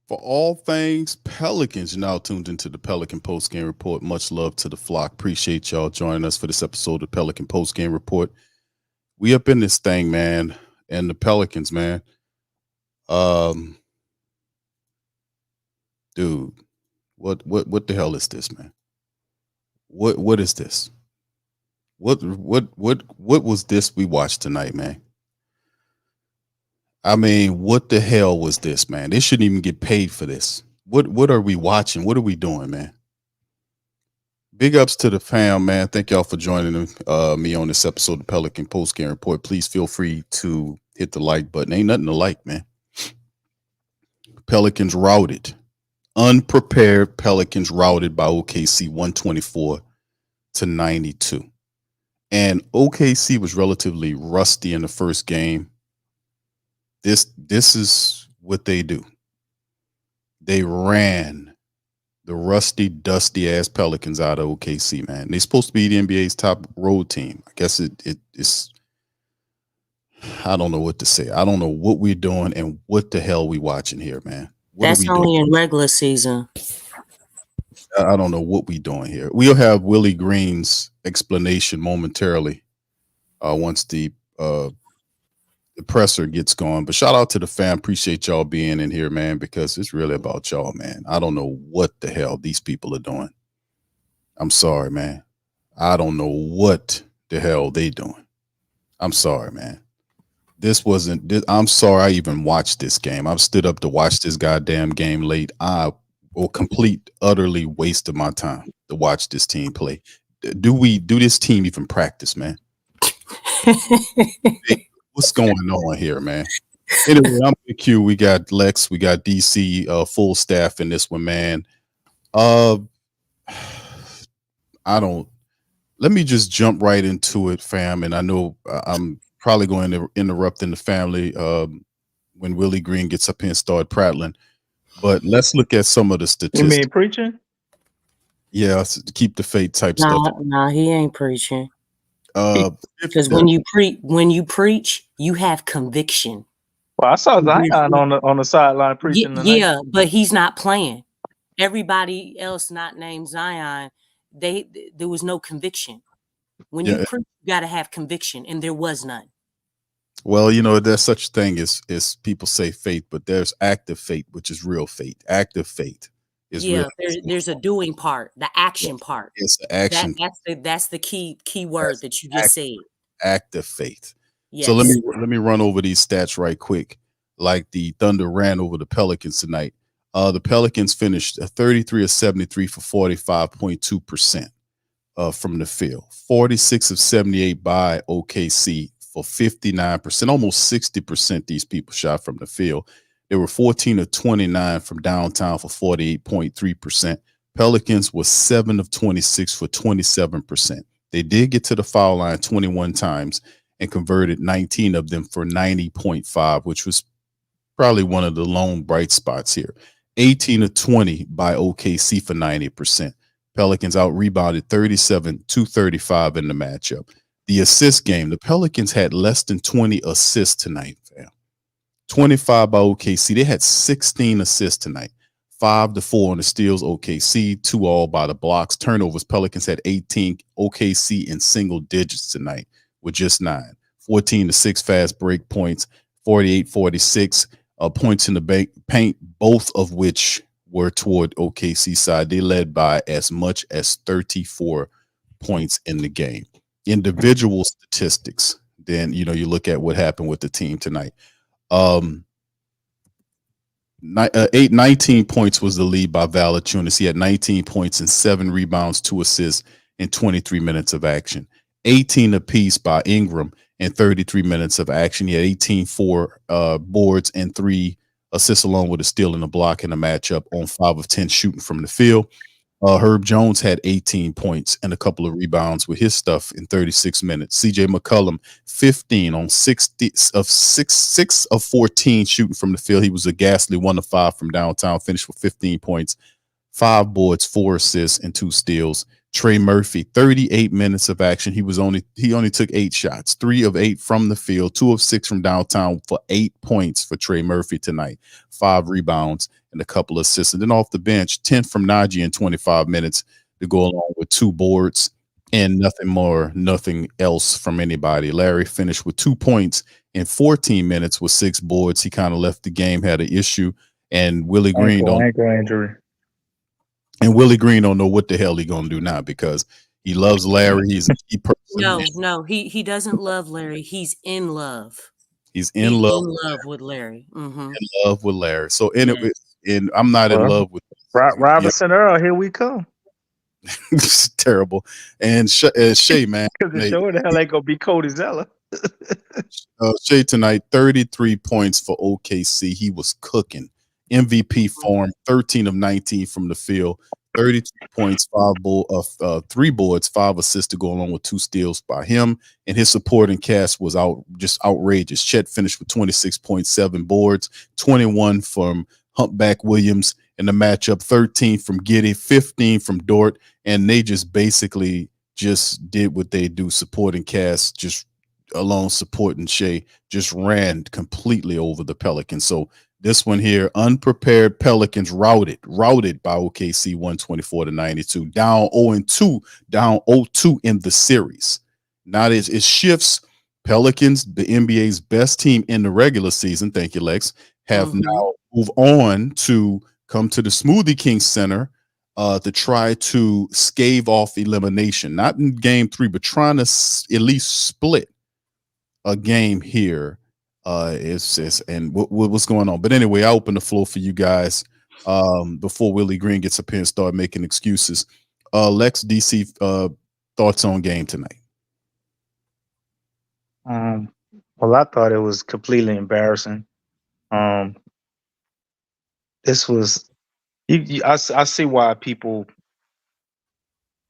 For all things Pelicans, you're now tuned into the Pelican Postgame Report. Much love to the flock. Appreciate y'all joining us for this episode of Pelican Postgame Report. We up in this thing, man, and the Pelicans, man. Um, dude, what the hell is this, man? What is this? What was this we watched tonight, man? I mean, what the hell was this, man? They shouldn't even get paid for this. What are we watching? What are we doing, man? Big ups to the fam, man. Thank y'all for joining me on this episode of the Pelican Postgame Report. Please feel free to hit the like button. Ain't nothing to like, man. Pelicans routed. Unprepared Pelicans routed by OKC 124-92. And OKC was relatively rusty in the first game. This is what they do. They ran the rusty, dusty ass Pelicans out of OKC, man. They're supposed to be the NBA's top road team. I guess it's I don't know what to say. I don't know what we're doing and what the hell we watching here, man. What That's only in regular season. I don't know what we doing here. We'll have Willie Green's explanation momentarily once the presser gets going. But shout out to the fam. Appreciate y'all being in here, man, because it's really about y'all, man. I don't know what the hell these people are doing. I'm sorry, man. I don't know what the hell they doing. I'm sorry, man. I'm sorry I even watched this game. I've stood up to watch this goddamn game late. I will complete, utterly waste of my time to watch this team play. Do this team even practice, man? What's going on here, man? Anyway, I'm Q. We got Lex. We got DC full staff in this one, man. I don't. Let me just jump right into it, fam. And I know I'm probably going to interrupt in the family when Willie Green gets up here and start prattling. But let's look at some of the statistics. You mean preaching? Yeah, keep the faith type stuff. Nah, he ain't preaching. Because when you preach, you have conviction. Well, I saw Zion on the sideline preaching tonight. Yeah, but he's not playing. Everybody else not named Zion, there was no conviction. When you preach, you got to have conviction, and there was none. Well, you know, there's such thing as people say faith, but there's active faith, which is real faith. Active faith is real. There's a doing part, the action part. It's the action. That's the key word that you just said. Active faith. Yes. So let me run over these stats right quick. Like the Thunder ran over the Pelicans tonight. The Pelicans finished 33 of 73 for 45.2% from the field. 46 of 78 by OKC for 59%. Almost 60% these people shot from the field. They were 14 of 29 from downtown for 48.3%. Pelicans was 7 of 26 for 27%. They did get to the foul line 21 times and converted 19 of them for 90.5, which was probably one of the lone bright spots here. 18 of 20 by OKC for 90%. Pelicans out-rebounded 37-35 in the matchup. The assist game, the Pelicans had less than 20 assists tonight, fam. 25 by OKC. They had 16 assists tonight. 5-4 on the steals, OKC, 2 all by the blocks. Turnovers, Pelicans had 18. OKC in single digits tonight with just 9. 14-6 fast break points, 48-46 points in the paint, both of which were toward OKC side. They led by as much as 34 points in the game. Individual statistics, then, you know, you look at what happened with the team tonight. 19 points was the lead by Valanciunas. He had 19 points and 7 rebounds, 2 assists in 23 minutes of action. 18 apiece by Ingram in 33 minutes of action. He had 18 boards and 3 assists along with a steal and a block in a matchup on 5 of 10 shooting from the field. Herb Jones had 18 points and a couple of rebounds with his stuff in 36 minutes. CJ McCollum, 15 on 6 of 14 shooting from the field. He was a ghastly 1 of 5 from downtown, finished with 15 points, 5 boards, 4 assists, and 2 steals. Trey Murphy, 38 minutes of action. He only took 8 shots, 3 of 8 from the field, 2 of 6 from downtown for 8 points for Trey Murphy tonight, 5 rebounds, and and a couple of assists. And then off the bench, 10 from Najee in 25 minutes to go along with 2 boards and nothing else from anybody. Larry finished with 2 points in 14 minutes with 6 boards. He kind of left the game, had an issue, and Willie Green ankle injury. And Willie Green don't know what the hell he gonna do now because he loves Larry. He's a key person. No, he doesn't love Larry. He's in love. He's in love with Larry. Mm-hmm. In love with Larry. So anyway, and I'm not in love with Robinson Earl. Here we come. It's terrible. And Shea, man, because the show the hell ain't gonna be Cody Zeller. Shea tonight, 33 points for OKC. He was cooking. MVP form, 13 of 19 from the field, 32 points, 3 boards, 5 assists to go along with 2 steals by him. And his supporting cast was just outrageous. Chet finished with 26.7 boards, 21 from Humpback Williams in the matchup, 13 from Giddey, 15 from Dort, and they just basically just did what they do. Supporting cast just alone supporting Shea just ran completely over the Pelicans. So this one here, unprepared Pelicans routed by OKC 124-92, down 0-2, down 0-2 in the series. Now it shifts. Pelicans, the NBA's best team in the regular season, thank you, Lex, have now moved on to come to the Smoothie King Center to try to stave off elimination. Not in game 3, but trying to at least split a game here. And what's going on? But anyway, I open the floor for you guys before Willie Green gets up here and start making excuses. Lex, DC, thoughts on game tonight? Well, I thought it was completely embarrassing. This was, I see why people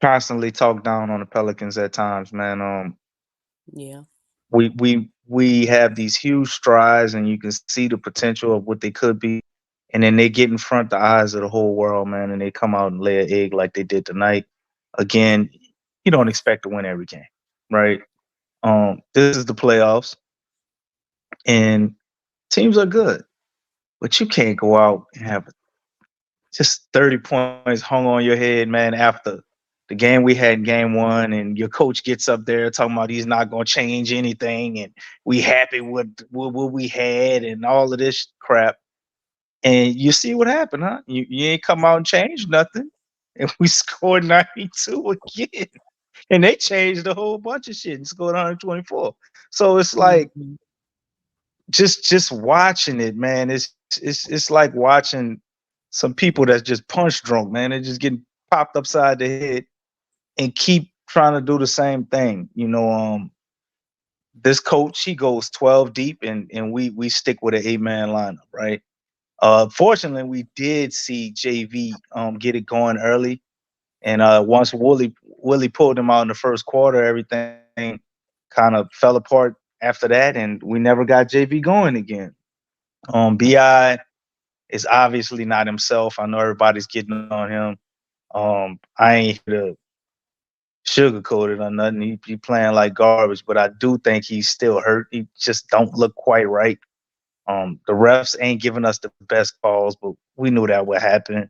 constantly talk down on the Pelicans at times, man. Yeah. We have these huge strides, and you can see the potential of what they could be, and then they get in front of the eyes of the whole world, man, and they come out and lay an egg like they did tonight. Again, you don't expect to win every game, right? This is the playoffs, and teams are good, but you can't go out and have just 30 points hung on your head, man, after the game we had in game 1, and your coach gets up there talking about he's not going to change anything, and we happy with what we had and all of this crap. And you see what happened, huh? You ain't come out and changed nothing. And we scored 92 again. And they changed a whole bunch of shit and scored 124. So it's like just watching it, man. It's like watching some people that's just punch drunk, man. They're just getting popped upside the head and keep trying to do the same thing. You know, this coach, he goes 12 deep, and we stick with an 8-man lineup, right? Fortunately, we did see JV get it going early, and once Willie pulled him out in the first quarter, everything kind of fell apart after that, and we never got JV going again. BI is obviously not himself. I know everybody's getting on him. I ain't here to sugarcoat it or nothing. He playing like garbage, but I do think he's still hurt. He just don't look quite right. The refs ain't giving us the best calls, but we knew that would happen.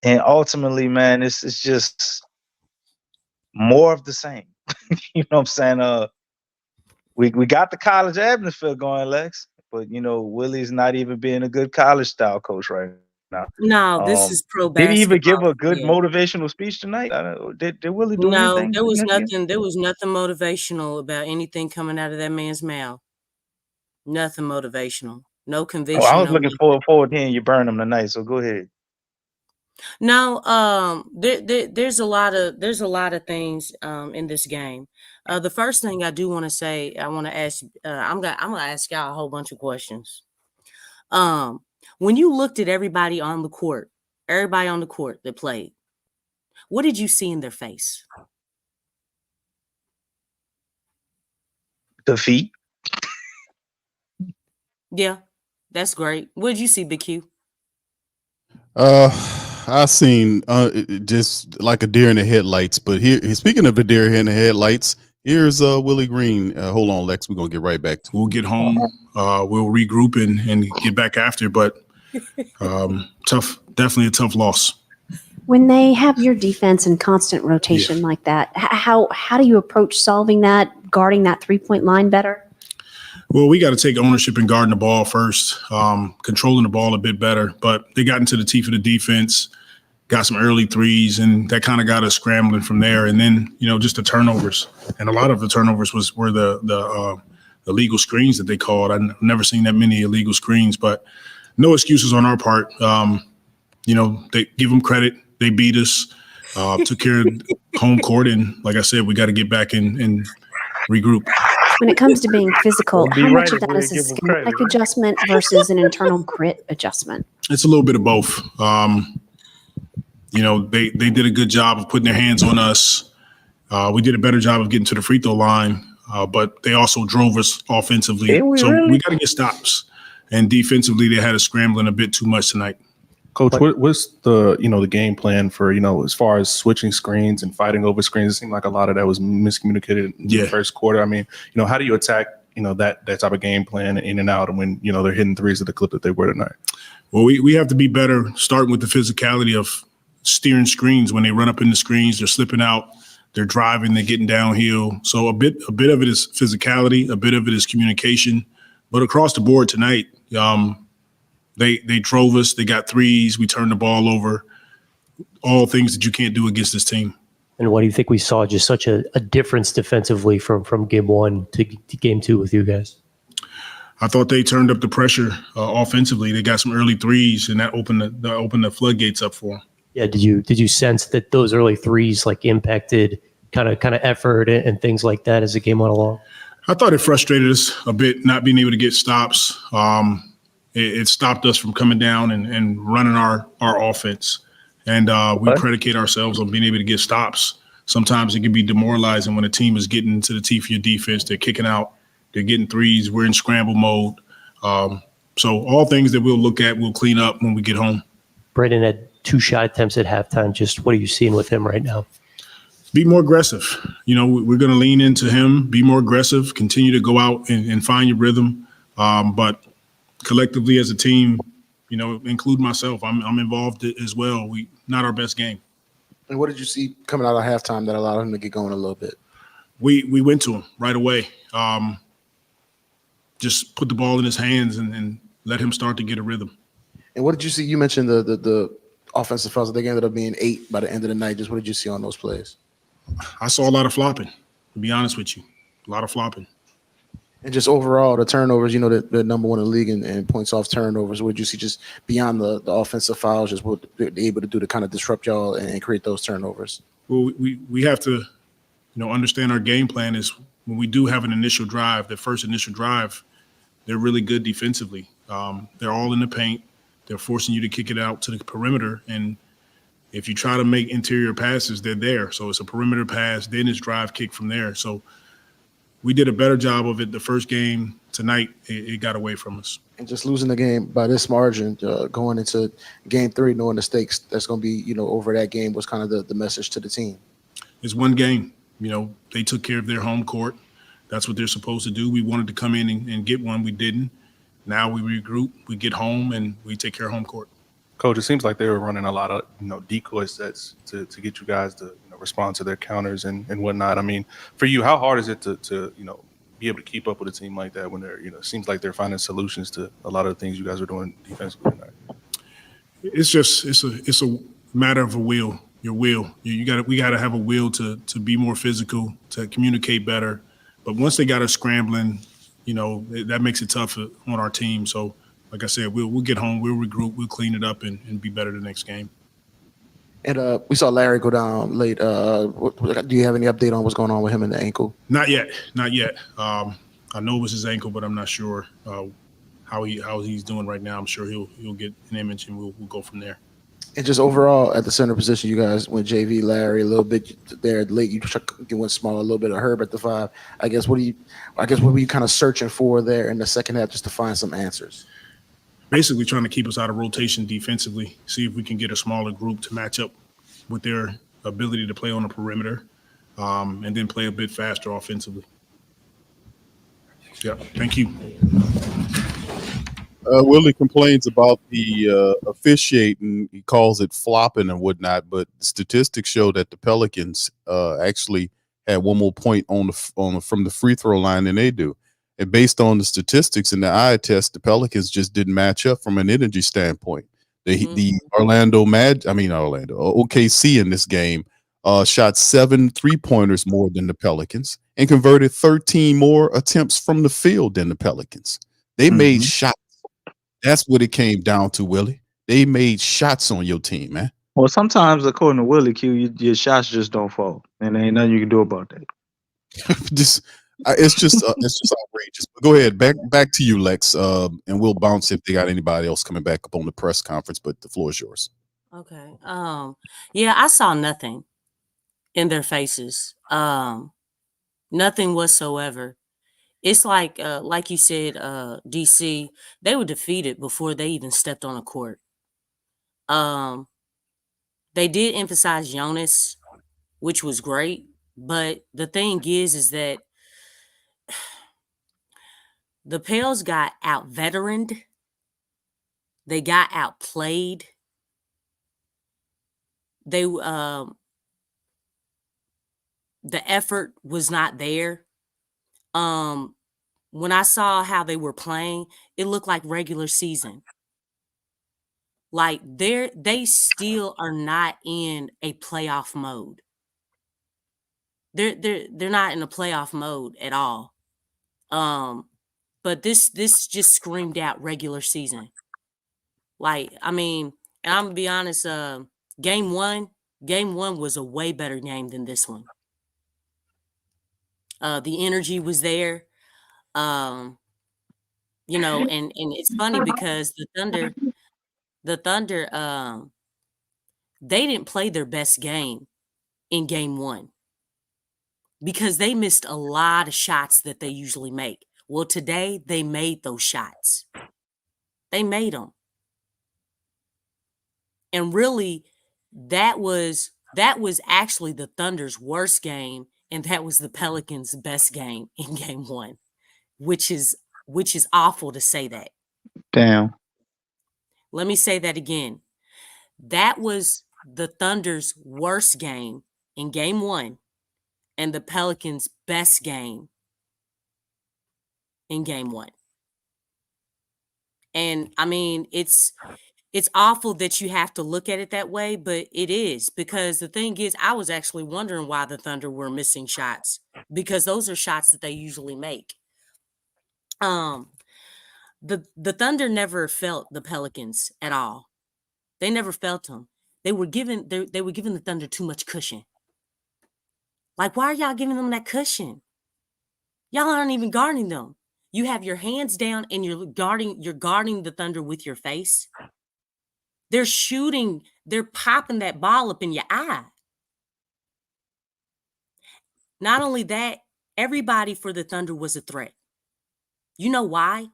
And ultimately, man, it's just more of the same. You know what I'm saying? We got the college atmosphere going, Lex, but you know, Willie's not even being a good college style coach right now. No, this is pro basketball. Did he even give a good motivational speech tonight? Did Willie do anything? No, there was nothing motivational about anything coming out of that man's mouth. Nothing motivational. No conviction. I was looking forward to hearing you burn him tonight, so go ahead. No, there's a lot of things in this game. The first thing I do want to say, I want to ask, I'm gonna ask y'all a whole bunch of questions. When you looked at everybody on the court that played, what did you see in their face? Defeat. Yeah, that's great. What did you see, Big Q? I seen just like a deer in the headlights. But here, speaking of the deer in the headlights, here's Willie Green. Hold on, Lex. We're gonna get right back to. We'll get home. We'll regroup and get back after. But Definitely a tough loss. When they have your defense in constant rotation like that, how do you approach solving that, guarding that 3-point line better? Well, we got to take ownership in guarding the ball first, controlling the ball a bit better. But they got into the teeth of the defense, got some early threes, and that kind of got us scrambling from there. And then, just the turnovers. And a lot of the turnovers were the illegal screens that they called. I've never seen that many illegal screens, but no excuses on our part. They give them credit. They beat us, took care of home court. And like I said, we got to get back and regroup. When it comes to being physical, how much of that is a schematic adjustment versus an internal grit adjustment? It's a little bit of both. They did a good job of putting their hands on us. We did a better job of getting to the free throw line, but they also drove us offensively. We got to get stops. And defensively, they had us scrambling a bit too much tonight. Coach, what's the the game plan for as far as switching screens and fighting over screens? It seemed like a lot of that was miscommunicated in the first quarter. I mean, how do you attack that type of game plan in and out, and when they're hitting threes at the clip that they were tonight? Well, we have to be better, starting with the physicality of steering screens. When they run up in the screens, they're slipping out, they're driving, they're getting downhill. So a bit of it is physicality, a bit of it is communication, but across the board tonight. They drove us. They got threes. We turned the ball over. All things that you can't do against this team. And what do you think we saw? Just such a difference defensively from game one to game two with you guys? I thought they turned up the pressure offensively. They got some early threes, and that opened the floodgates up for them. Yeah. Did you sense that those early threes impacted kind of effort and things like that as the game went along? I thought it frustrated us a bit, not being able to get stops. It stopped us from coming down and running our offense. And we predicate ourselves on being able to get stops. Sometimes it can be demoralizing when a team is getting into the teeth of your defense. They're kicking out. They're getting threes. We're in scramble mode. So all things that we'll look at, we'll clean up when we get home. Brandon had 2 shot attempts at halftime. Just what are you seeing with him right now? Be more aggressive. We're going to lean into him, be more aggressive, continue to go out and find your rhythm. But collectively as a team, include myself, I'm involved as well. Not our best game. And what did you see coming out of halftime that allowed him to get going a little bit? We went to him right away. Just put the ball in his hands and let him start to get a rhythm. And what did you see? You mentioned the offensive fouls. They ended up being 8 by the end of the night. Just what did you see on those plays? I saw a lot of flopping, to be honest with you. A lot of flopping. And just overall, the turnovers, the number one in the league in points off turnovers. What did you see just beyond the offensive fouls, just what they're able to do to kind of disrupt y'all and create those turnovers? Well, we have to, understand our game plan is when we do have an initial drive, the first initial drive, they're really good defensively. They're all in the paint. They're forcing you to kick it out to the perimeter. And if you try to make interior passes, they're there. So it's a perimeter pass, then it's drive kick from there. So we did a better job of it the first game. Tonight, it got away from us. And just losing the game by this margin, going into game 3, knowing the stakes that's going to be, over that game was kind of the message to the team. It's one game. They took care of their home court. That's what they're supposed to do. We wanted to come in and get one. We didn't. Now we regroup, we get home, and we take care of home court. Coach, it seems like they were running a lot of decoy sets to get you guys to respond to their counters and whatnot. I mean, for you, how hard is it to be able to keep up with a team like that when they're it seems like they're finding solutions to a lot of the things you guys are doing defensively tonight? It's a matter of a will. Your will. We got to have a will to be more physical, to communicate better. But once they got us scrambling, that makes it tough on our team. So, like I said, we'll get home, we'll regroup, we'll clean it up and be better the next game. And we saw Larry go down late. Do you have any update on what's going on with him and the ankle? Not yet. I know it was his ankle, but I'm not sure how he's doing right now. I'm sure he'll get an image and we'll go from there. And just overall at the center position, you guys went JV, Larry a little bit there late. You went small, a little bit of Herb at the 5. What were you kind of searching for there in the second half just to find some answers? Basically trying to keep us out of rotation defensively, see if we can get a smaller group to match up with their ability to play on the perimeter, and then play a bit faster offensively. Yeah, thank you. Willie complains about the officiating. He calls it flopping and whatnot, but the statistics show that the Pelicans actually had one more point from the free throw line than they do. And based on the statistics and the eye test, the Pelicans just didn't match up from an energy standpoint. The OKC in this game shot 7 3-pointers more than the Pelicans and converted 13 more attempts from the field than the Pelicans. They made shots. That's what it came down to, Willie. They made shots on your team, man. Well, sometimes, according to Willie Q, your shots just don't fall, and there ain't nothing you can do about that. It's just outrageous. But go ahead, back to you, Lex, and we'll bounce if they got anybody else coming back up on the press conference. But the floor is yours. Okay. Yeah, I saw nothing in their faces. Nothing whatsoever. It's like you said, DC, they were defeated before they even stepped on a court. They did emphasize Jonas, which was great. But the thing is that the Pels got out-veteraned. They got outplayed. The effort was not there. When I saw how they were playing, it looked like regular season. Like they still are not in a playoff mode. They're not in a playoff mode at all. But this just screamed out regular season. Like, I mean, and I'm gonna be honest, game one was a way better game than this one. The energy was there. And it's funny because the Thunder, they didn't play their best game in game one because they missed a lot of shots that they usually make. Well, today they made those shots. They made them. And really, that was actually the Thunder's worst game, and that was the Pelicans' best game in game one, which is awful to say that. Damn. Let me say that again. That was the Thunder's worst game in game one, and the Pelicans' best game in game one. And I mean, it's awful that you have to look at it that way, but it is, because the thing is, I was actually wondering why the Thunder were missing shots, because those are shots that they usually make. The Thunder never felt the Pelicans at all. They never felt them. They were giving the Thunder too much cushion. Like, why are y'all giving them that cushion? Y'all aren't even guarding them. You have your hands down and you're guarding the Thunder with your face. They're shooting, they're popping that ball up in your eye. Not only that, everybody for the Thunder was a threat. You know why?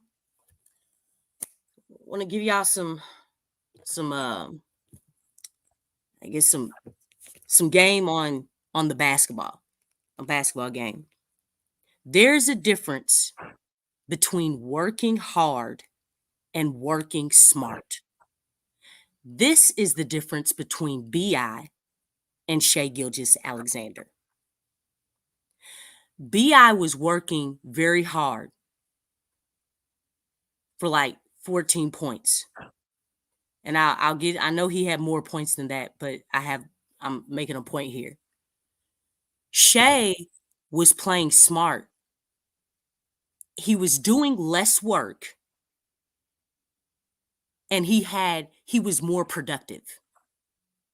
I want to give y'all some game on the basketball game. There's a difference between working hard and working smart. This is the difference between B.I. and Shai Gilgeous-Alexander. B.I. was working very hard for like 14 points. And I know he had more points than that, but I'm making a point here. Shai was playing smart. He was doing less work, and he was more productive.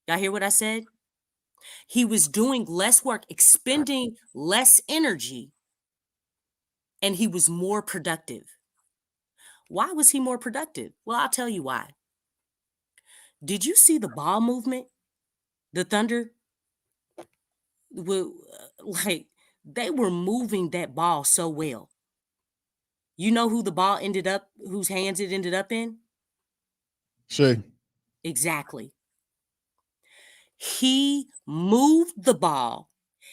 Y'all hear what I said? He was doing less work, expending less energy, and he was more productive. Why was he more productive? Well, I'll tell you why. Did you see the ball movement? The Thunder, they were moving that ball so well. You know whose hands it ended up in? Shai. Exactly. He moved the ball.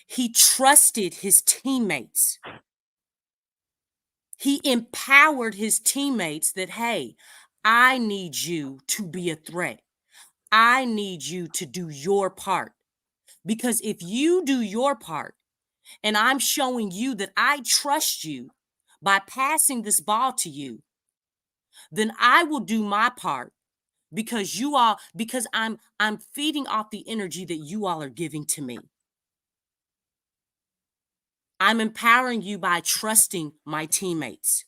He trusted his teammates. He empowered his teammates that, hey, I need you to be a threat. I need you to do your part. Because if you do your part, and I'm showing you that I trust you by passing this ball to you, then I will do my part because I'm feeding off the energy that you all are giving to me. I'm empowering you by trusting my teammates.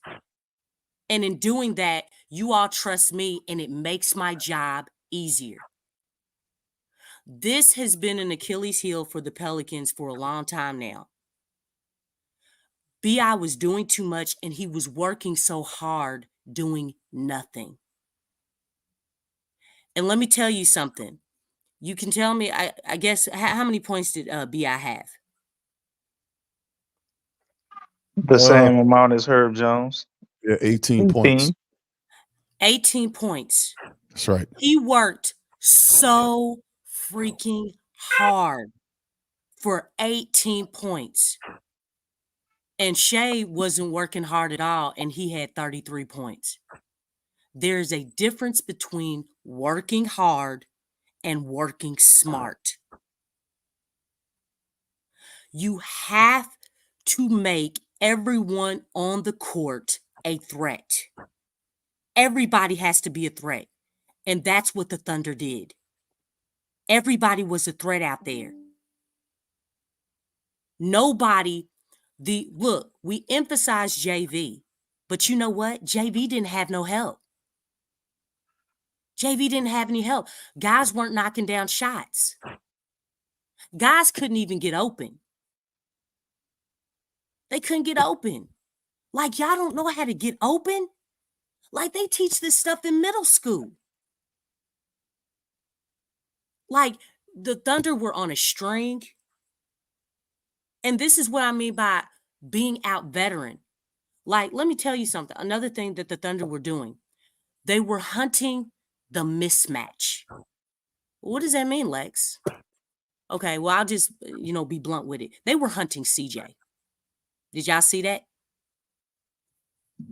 And in doing that, you all trust me and it makes my job easier. This has been an Achilles heel for the Pelicans for a long time now. B.I. was doing too much and he was working so hard doing nothing. And let me tell you something. You can tell me, I guess, how many points did B.I. have? The same amount as Herb Jones. Yeah, 18 points. 18 points. That's right. He worked so freaking hard for 18 points. And Shea wasn't working hard at all, and he had 33 points. There's a difference between working hard and working smart. You have to make everyone on the court a threat. Everybody has to be a threat. And that's what the Thunder did. Everybody was a threat out there. Look, we emphasize JV, but you know what? JV didn't have no help. JV didn't have any help. Guys weren't knocking down shots. Guys couldn't even get open. They couldn't get open. Like, y'all don't know how to get open? Like, they teach this stuff in middle school. Like, the Thunder were on a string. And this is what I mean by being out veteran. Like, let me tell you something. Another thing that the Thunder were doing. They were hunting the mismatch. What does that mean, Lex? Okay, well, I'll just, be blunt with it. They were hunting CJ. Did y'all see that?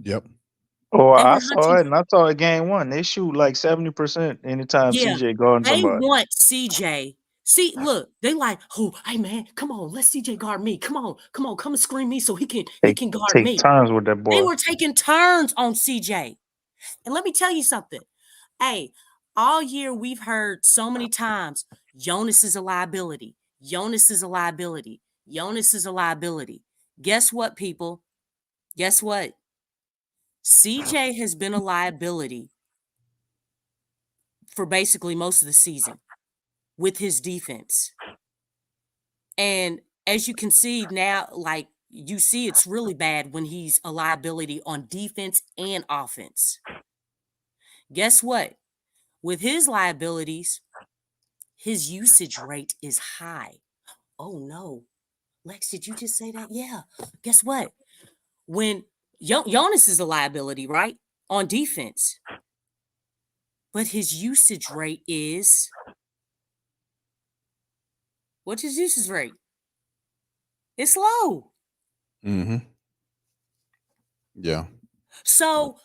Yep. Oh, I saw it, and I saw it game one. They shoot like 70% anytime CJ guarding somebody. They want CJ. See, look, they like, oh, hey man, come on, let CJ guard me. Come on, come and screen me so he can guard me. Take turns with that boy. They were taking turns on CJ. And let me tell you something. Hey, all year we've heard so many times, Jonas is a liability. Jonas is a liability. Jonas is a liability. Guess what, people? Guess what? CJ has been a liability for basically most of the season with his defense. And as you can see now, like you see, it's really bad when he's a liability on defense and offense. Guess what? With his liabilities, his usage rate is high. Oh no. Lex, did you just say that? Yeah. Guess what? When Jonas is a liability, right? On defense. But his usage rate is... What's his usage rate? It's low. Mm-hmm. Yeah. So,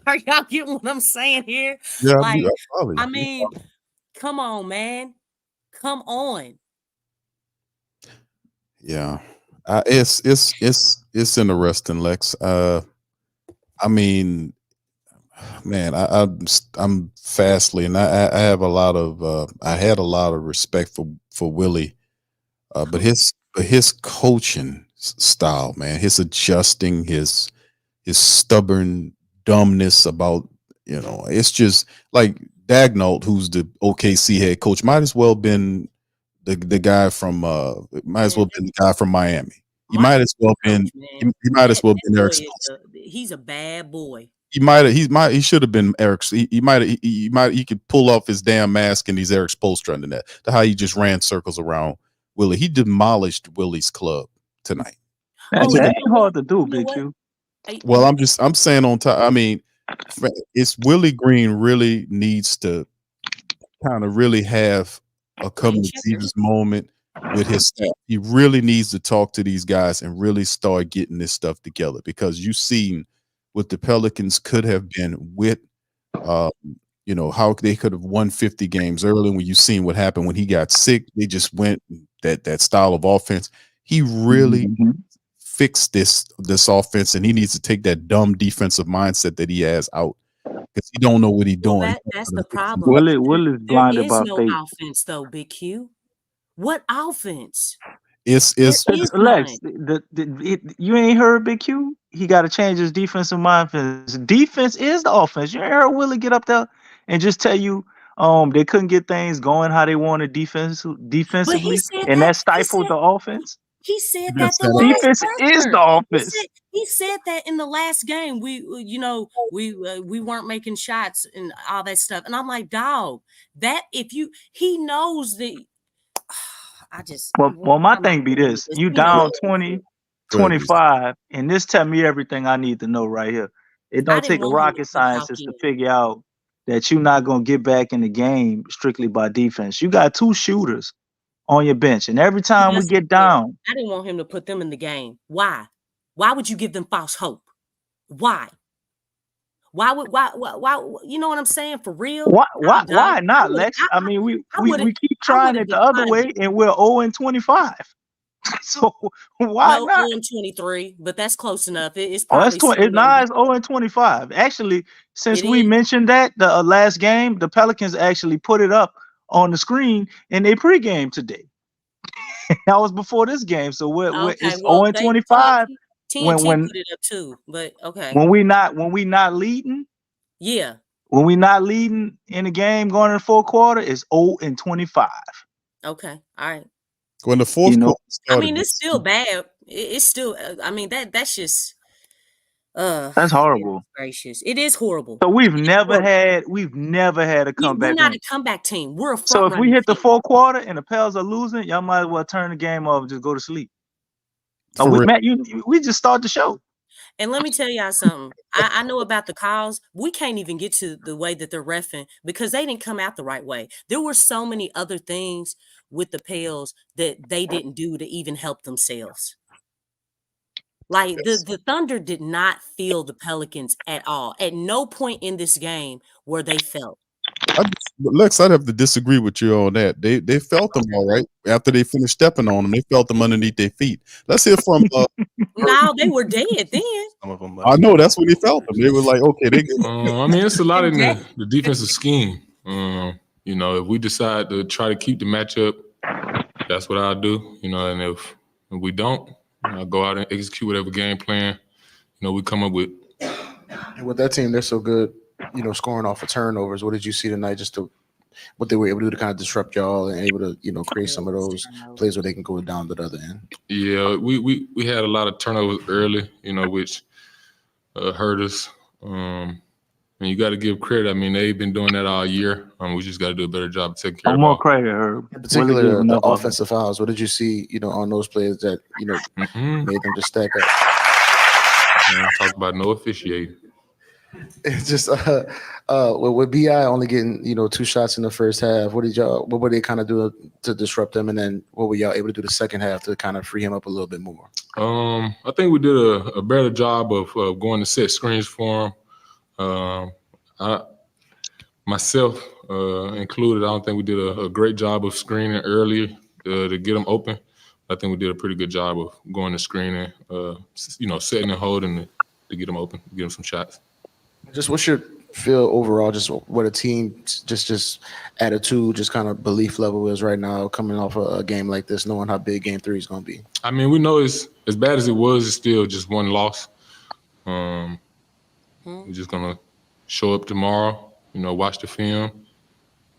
are y'all getting what I'm saying here? Yeah. Like, I mean, come on, man. Come on. Yeah. It's interesting, Lex. I mean, man, I'm fastly, and I have a lot of I had a lot of respect for Willie, but his coaching style, man, his adjusting, his stubborn dumbness about, it's just like Dagnall, who's the OKC head coach, might as well been the guy from might as well been the guy from Miami. He might as well been he might as well been Eric Spoelstra. He's a bad boy. He should have been Eric. He could pull off his damn mask and he's Eric Spoelstra under that. To how he just ran circles around Willie. He demolished Willie's club tonight. That ain't hard to do, Big Q. Well, I'm saying on top. I mean, it's Willie Green really needs to kind of really have a come to Jesus moment with his staff. He really needs to talk to these guys and really start getting this stuff together, because you've seen what the Pelicans could have been with, how they could have won 50 games early. When you seen what happened when he got sick, they just went that style of offense. He really fixed this offense, and he needs to take that dumb defensive mindset that he has out, because he don't know what he's doing. That's the problem. Willie's blinded by no fate. offense though, Big Q. What offense? It's Lex, you ain't heard Big Q? He got to change his defensive mindset. Defense is the offense. You ain't heard Willie get up there and just tell you they couldn't get things going how they wanted defensively, and that stifled the offense. He said that the last defense is the offense. He said that in the last game. We weren't making shots and all that stuff. And I'm like, dog, that he knows that. My thing be this: you down 20-25, and this tell me everything I need to know right here. It don't take a rocket scientist to figure out that you're not gonna get back in the game strictly by defense. You got 2 shooters on your bench, and every time we get down, I didn't want him to put them in the game. Why? Why would you give them false hope? Why? Why? You know what I'm saying? For real? Why not, Lex? I mean, we keep trying it the other way, and we're 0-25. So why not? 0-23, but that's close enough. It's probably it's 0-25. Actually, since we mentioned that the last game, the Pelicans actually put it up on the screen in their pregame today. That was before this game, so it's 0-25. When put it up too, but okay. When we not leading, when we not leading in the game going in the fourth quarter, it's 0-25. Okay, all right. When the fourth quarter started, I mean, it's still bad. It's still. I mean, that's just. That's horrible. Gracious, it is horrible. So we've never had a comeback. We're not a comeback team. We're a front. So if we hit the fourth quarter and the Pels are losing, y'all might as well turn the game off and just go to sleep. We just start the show. And let me tell y'all something. I know about the calls. We can't even get to the way that they're reffing because they didn't come out the right way. There were so many other things with the Pels that they didn't do to even help themselves. Like the Thunder did not feel the Pelicans at all. At no point in this game were they felt. Lex, I'd have to disagree with you on that. They felt them all right after they finished stepping on them. They felt them underneath their feet. Let's hear from. No, they were dead then. Some of them. I know that's when they felt them. They were like, okay, they. I mean, it's a lot in the defensive scheme. If we decide to try to keep the matchup, that's what I'll do. And if we don't, I'll go out and execute whatever game plan we come up with. And with that team, they're so good. Scoring off of turnovers. What did you see tonight? What they were able to do to kind of disrupt y'all and able to, create some of those plays where they can go down to the other end. Yeah, we had a lot of turnovers early, which hurt us. And you got to give credit. I mean, they've been doing that all year. We just got to do a better job of taking care of more credit, Herb. In particular, the offensive fouls. What did you see, on those players that, made them just stack up? Talk about no officiating. It's just with BI only getting 2 shots in the first half. What were they kind of do to disrupt them, and then what were y'all able to do the second half to kind of free him up a little bit more? I think we did a better job of going to set screens for him. Myself included, I don't think we did a great job of screening early to get them open. I think we did a pretty good job of going to screening, setting and holding to get them open, get them some shots. Just what's your feel overall, just what a team, just attitude, just kind of belief level is right now coming off a game like this, knowing how big game 3 is going to be? I mean, we know it's as bad as it was, it's still just one loss. We're just going to show up tomorrow, watch the film,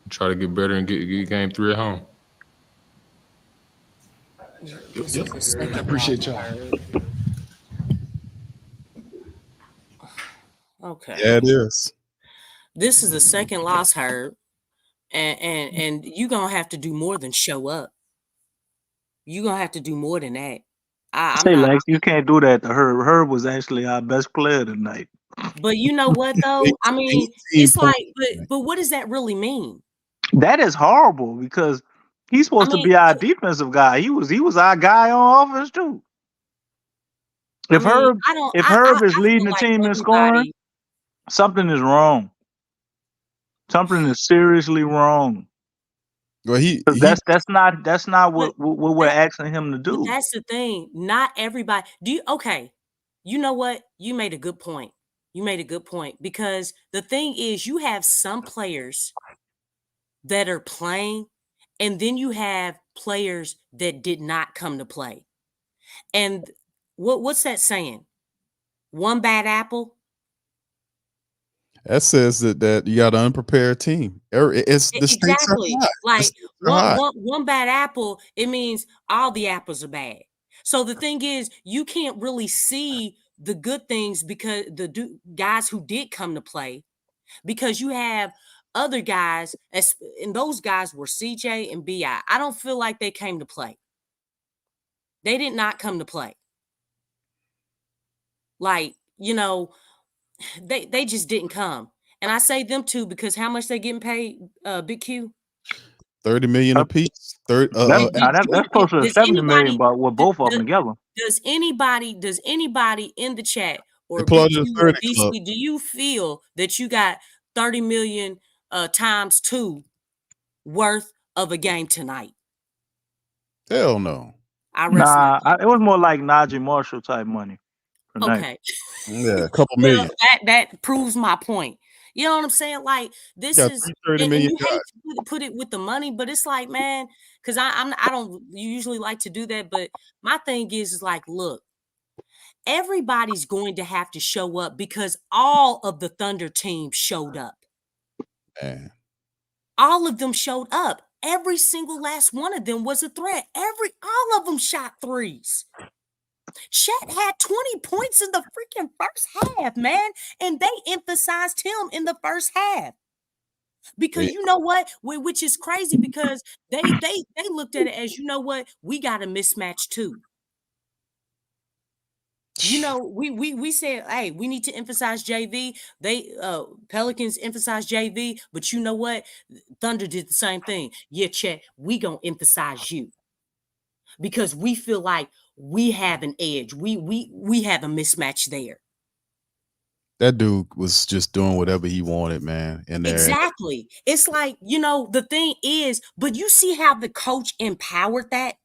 and try to get better and get game 3 at home. I appreciate y'all. Okay. Yeah, it is. This is the second loss, Herb, and you're gonna have to do more than show up. You're gonna have to do more than that. Lex, you can't do that to Herb. Herb was actually our best player tonight. But you know what though? I mean, it's like, but what does that really mean? That is horrible because He's supposed to be our defensive guy. He was our guy on offense too. If Herb is leading the team in scoring, something is wrong. Something is seriously wrong. Well, that's not what we're asking him to do. That's the thing. Not everybody. Okay? You know what? You made a good point. Because the thing is, you have some players that are playing, and then you have players that did not come to play. And what's that saying? One bad apple. That says that you got an unprepared team. It's the stakes are high. Like one bad apple, it means all the apples are bad. So the thing is, you can't really see the good things because the guys who did come to play, because you have other guys, and those guys were CJ and BI. I don't feel like they came to play. They did not come to play. Like, they just didn't come. And I say them two because how much they getting paid, Big Q? $30 million apiece. That's closer to $70 million, but with both of them together. Does anybody in the chat or Big Q or DC, do you feel that you got $30 million times 2 worth of a game tonight? Hell no. It was more like Najee Marshall type money. Tonight. Okay. Yeah, a couple million. That proves my point. You know what I'm saying? Like, this is, and you hate to put it with the money, but it's like, man, because I don't usually like to do that, but my thing is like, look, everybody's going to have to show up because all of the Thunder team showed up. Man. All of them showed up. Every single last one of them was a threat. All of them shot threes. Chet had 20 points in the freaking first half, man. And they emphasized him in the first half. Because you know what? Which is crazy because they looked at it as, you know what? We got a mismatch too. We said, hey, we need to emphasize JV. Pelicans emphasize JV, but you know what? Thunder did the same thing. Yeah, Chet, we gonna emphasize you. Because we feel like we have an edge. We have a mismatch there. That dude was just doing whatever he wanted, man. Exactly. It's like, the thing is, but you see how the coach empowered that?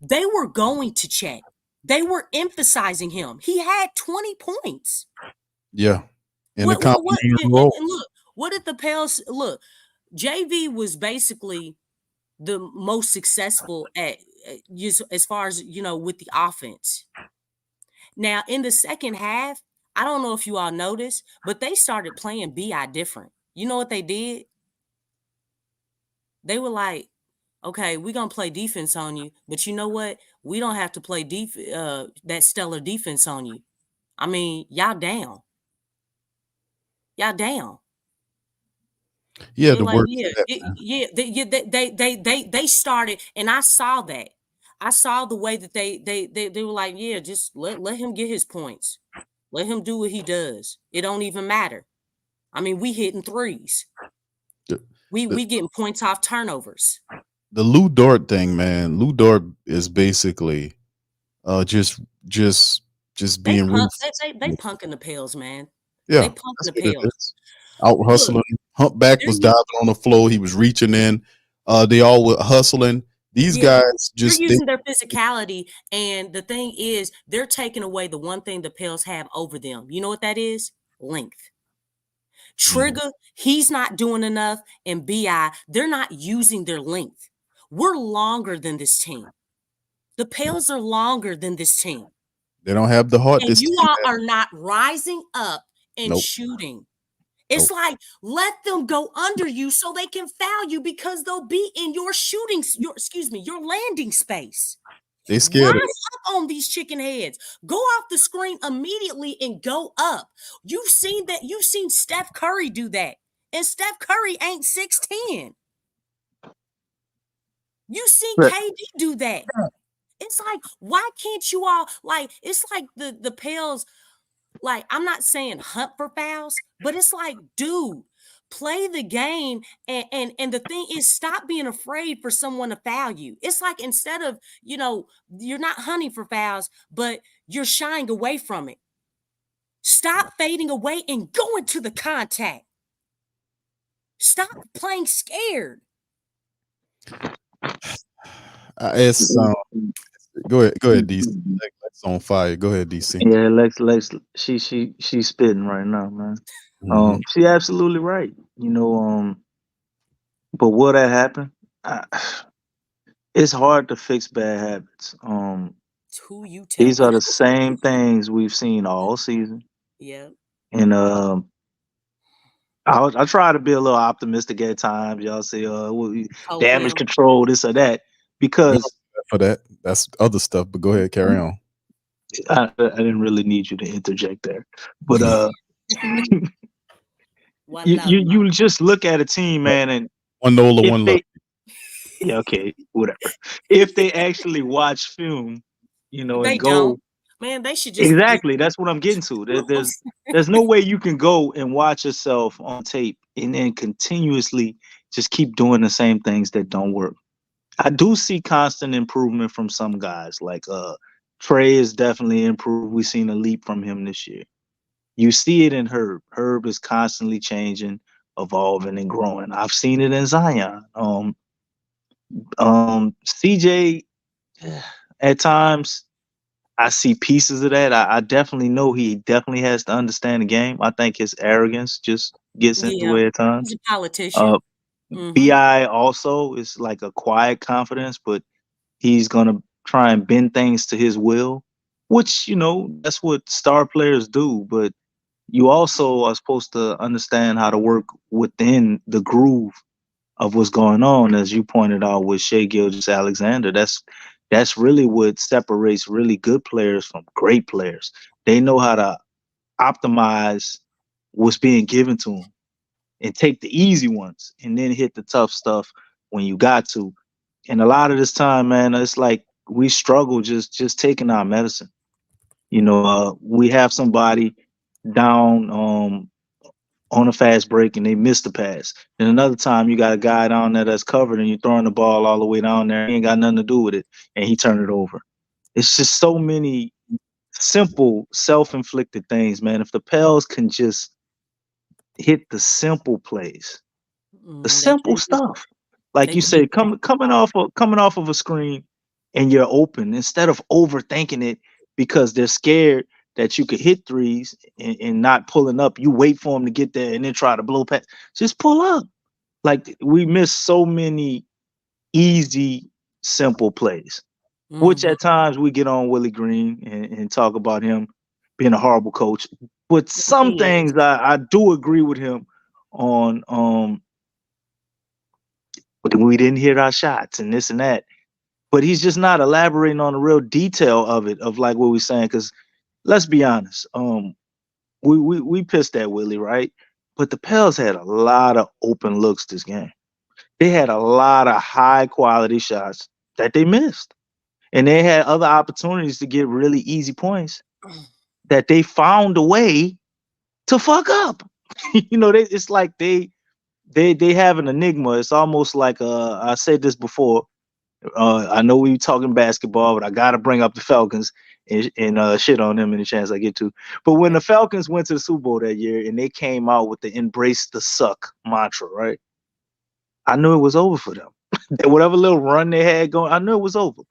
They were going to check. They were emphasizing him. He had 20 points. Yeah. And look, what did the Pels look? JV was basically the most successful as far as, with the offense. Now, in the second half, I don't know if you all noticed, but they started playing BI different. You know what they did? They were like, okay, we're going to play defense on you, but you know what? We don't have to play that stellar defense on you. I mean, y'all down. Y'all down. Yeah, they started, and I saw that. I saw the way that they were like, yeah, just let him get his points. Let him do what he does. It don't even matter. I mean, we hitting threes. We getting points off turnovers. The Lou Dort thing, man. Lou Dort is basically just being they punking the Pels, man. Yeah, they punking the Pels. Out hustling. Humpback was diving on the floor. He was reaching in. They all were hustling. These guys just they're using their physicality, and the thing is, they're taking away the one thing the Pels have over them. You know what that is? Length. Trigger, he's not doing enough, and BI, they're not using their length. We're longer than this team. The Pels are longer than this team. They don't have the heart. And you all are not rising up and shooting. It's like, let them go under you so they can foul you because they'll be in your your landing space. They scared Rise up on these chicken heads. Go off the screen immediately and go up. You've seen that. You've seen Steph Curry do that. And Steph Curry ain't 6'10". You've seen KD do that. It's like, why can't you all, like, it's like the Pels, like, I'm not saying hunt for fouls, but it's like, dude, Play the game, and the thing is, stop being afraid for someone to foul you. It's like, instead of, you're not hunting for fouls, but you're shying away from it. Stop fading away and going to the contact. Stop playing scared. It's go ahead, DC. Lex on fire. Go ahead, DC. Yeah, Lex, she's spitting right now, man. She absolutely right. But will that happen? It's hard to fix bad habits. Who you tell? These are the same things we've seen all season. Yeah. And I try to be a little optimistic at times. Y'all say, damage control, this or that, because for that's other stuff. But go ahead, carry on. I didn't really need you to interject there, but you just look at a team, man, and one NOLA, one love. Yeah, okay, whatever. If they actually watch film, and they go, don't. Man, they should just exactly. That's what I'm getting to. There's no way you can go and watch yourself on tape and then continuously just keep doing the same things that don't work. I do see constant improvement from some guys. Like Trey is definitely improved. We've seen a leap from him this year. You see it in Herb. Herb is constantly changing, evolving, and growing. I've seen it in Zion. CJ, at times I see pieces of that. I definitely know he definitely has to understand the game. I think his arrogance just gets in the way at times. He's a politician. BI also is like a quiet confidence, but he's gonna try and bend things to his will, which that's what star players do. But you also are supposed to understand how to work within the groove of what's going on, as you pointed out with Shai Gilgeous-Alexander. That's really what separates really good players from great players. They know how to optimize what's being given to them and take the easy ones and then hit the tough stuff when you got to. And a lot of this time, man, it's like we struggle just taking our medicine. We have somebody down on a fast break and they miss the pass. Then another time you got a guy down there that's covered and you're throwing the ball all the way down there. He ain't got nothing to do with it. And he turned it over. It's just so many simple self-inflicted things, man. If the Pels can just hit the simple plays, the simple stuff, like you say, coming off of a screen and you're open, instead of overthinking it because they're scared that you could hit threes and not pulling up, you wait for them to get there and then try to blow past. Just pull up. Like, we miss so many easy, simple plays, which at times we get on Willie Green and talk about him being a horrible coach. But some things I do agree with him on. But we didn't hit our shots and this and that. But he's just not elaborating on the real detail of it, of like what we're saying. Because let's be honest, we pissed at Willie, right? But the Pels had a lot of open looks this game. They had a lot of high quality shots that they missed. And they had other opportunities to get really easy points that they found a way to fuck up. It's like they have an enigma. It's almost like I said this before. I know we were talking basketball, but I gotta bring up the Falcons and shit on them any chance I get to. But when the Falcons went to the Super Bowl that year and they came out with the "embrace the suck" mantra, right? I knew it was over for them. Whatever little run they had going, I knew it was over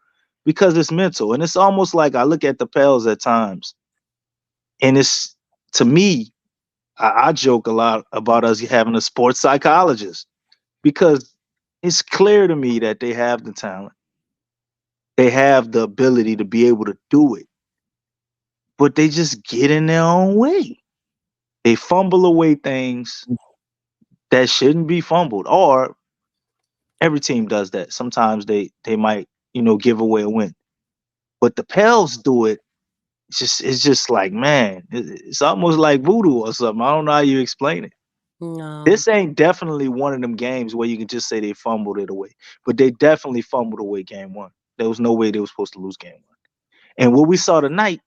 because it's mental. And it's almost like I look at the Pels at times, and it's, to me, I joke a lot about us having a sports psychologist because it's clear to me that they have the talent. They have the ability to be able to do it, but they just get in their own way. They fumble away things that shouldn't be fumbled, or every team does that. Sometimes they might, give away a win, but the Pels do it. It's just like, man, it's almost like voodoo or something. I don't know how you explain it. No. This ain't definitely one of them games where you can just say they fumbled it away, but they definitely fumbled away game one. There was no way they were supposed to lose game one. And what we saw tonight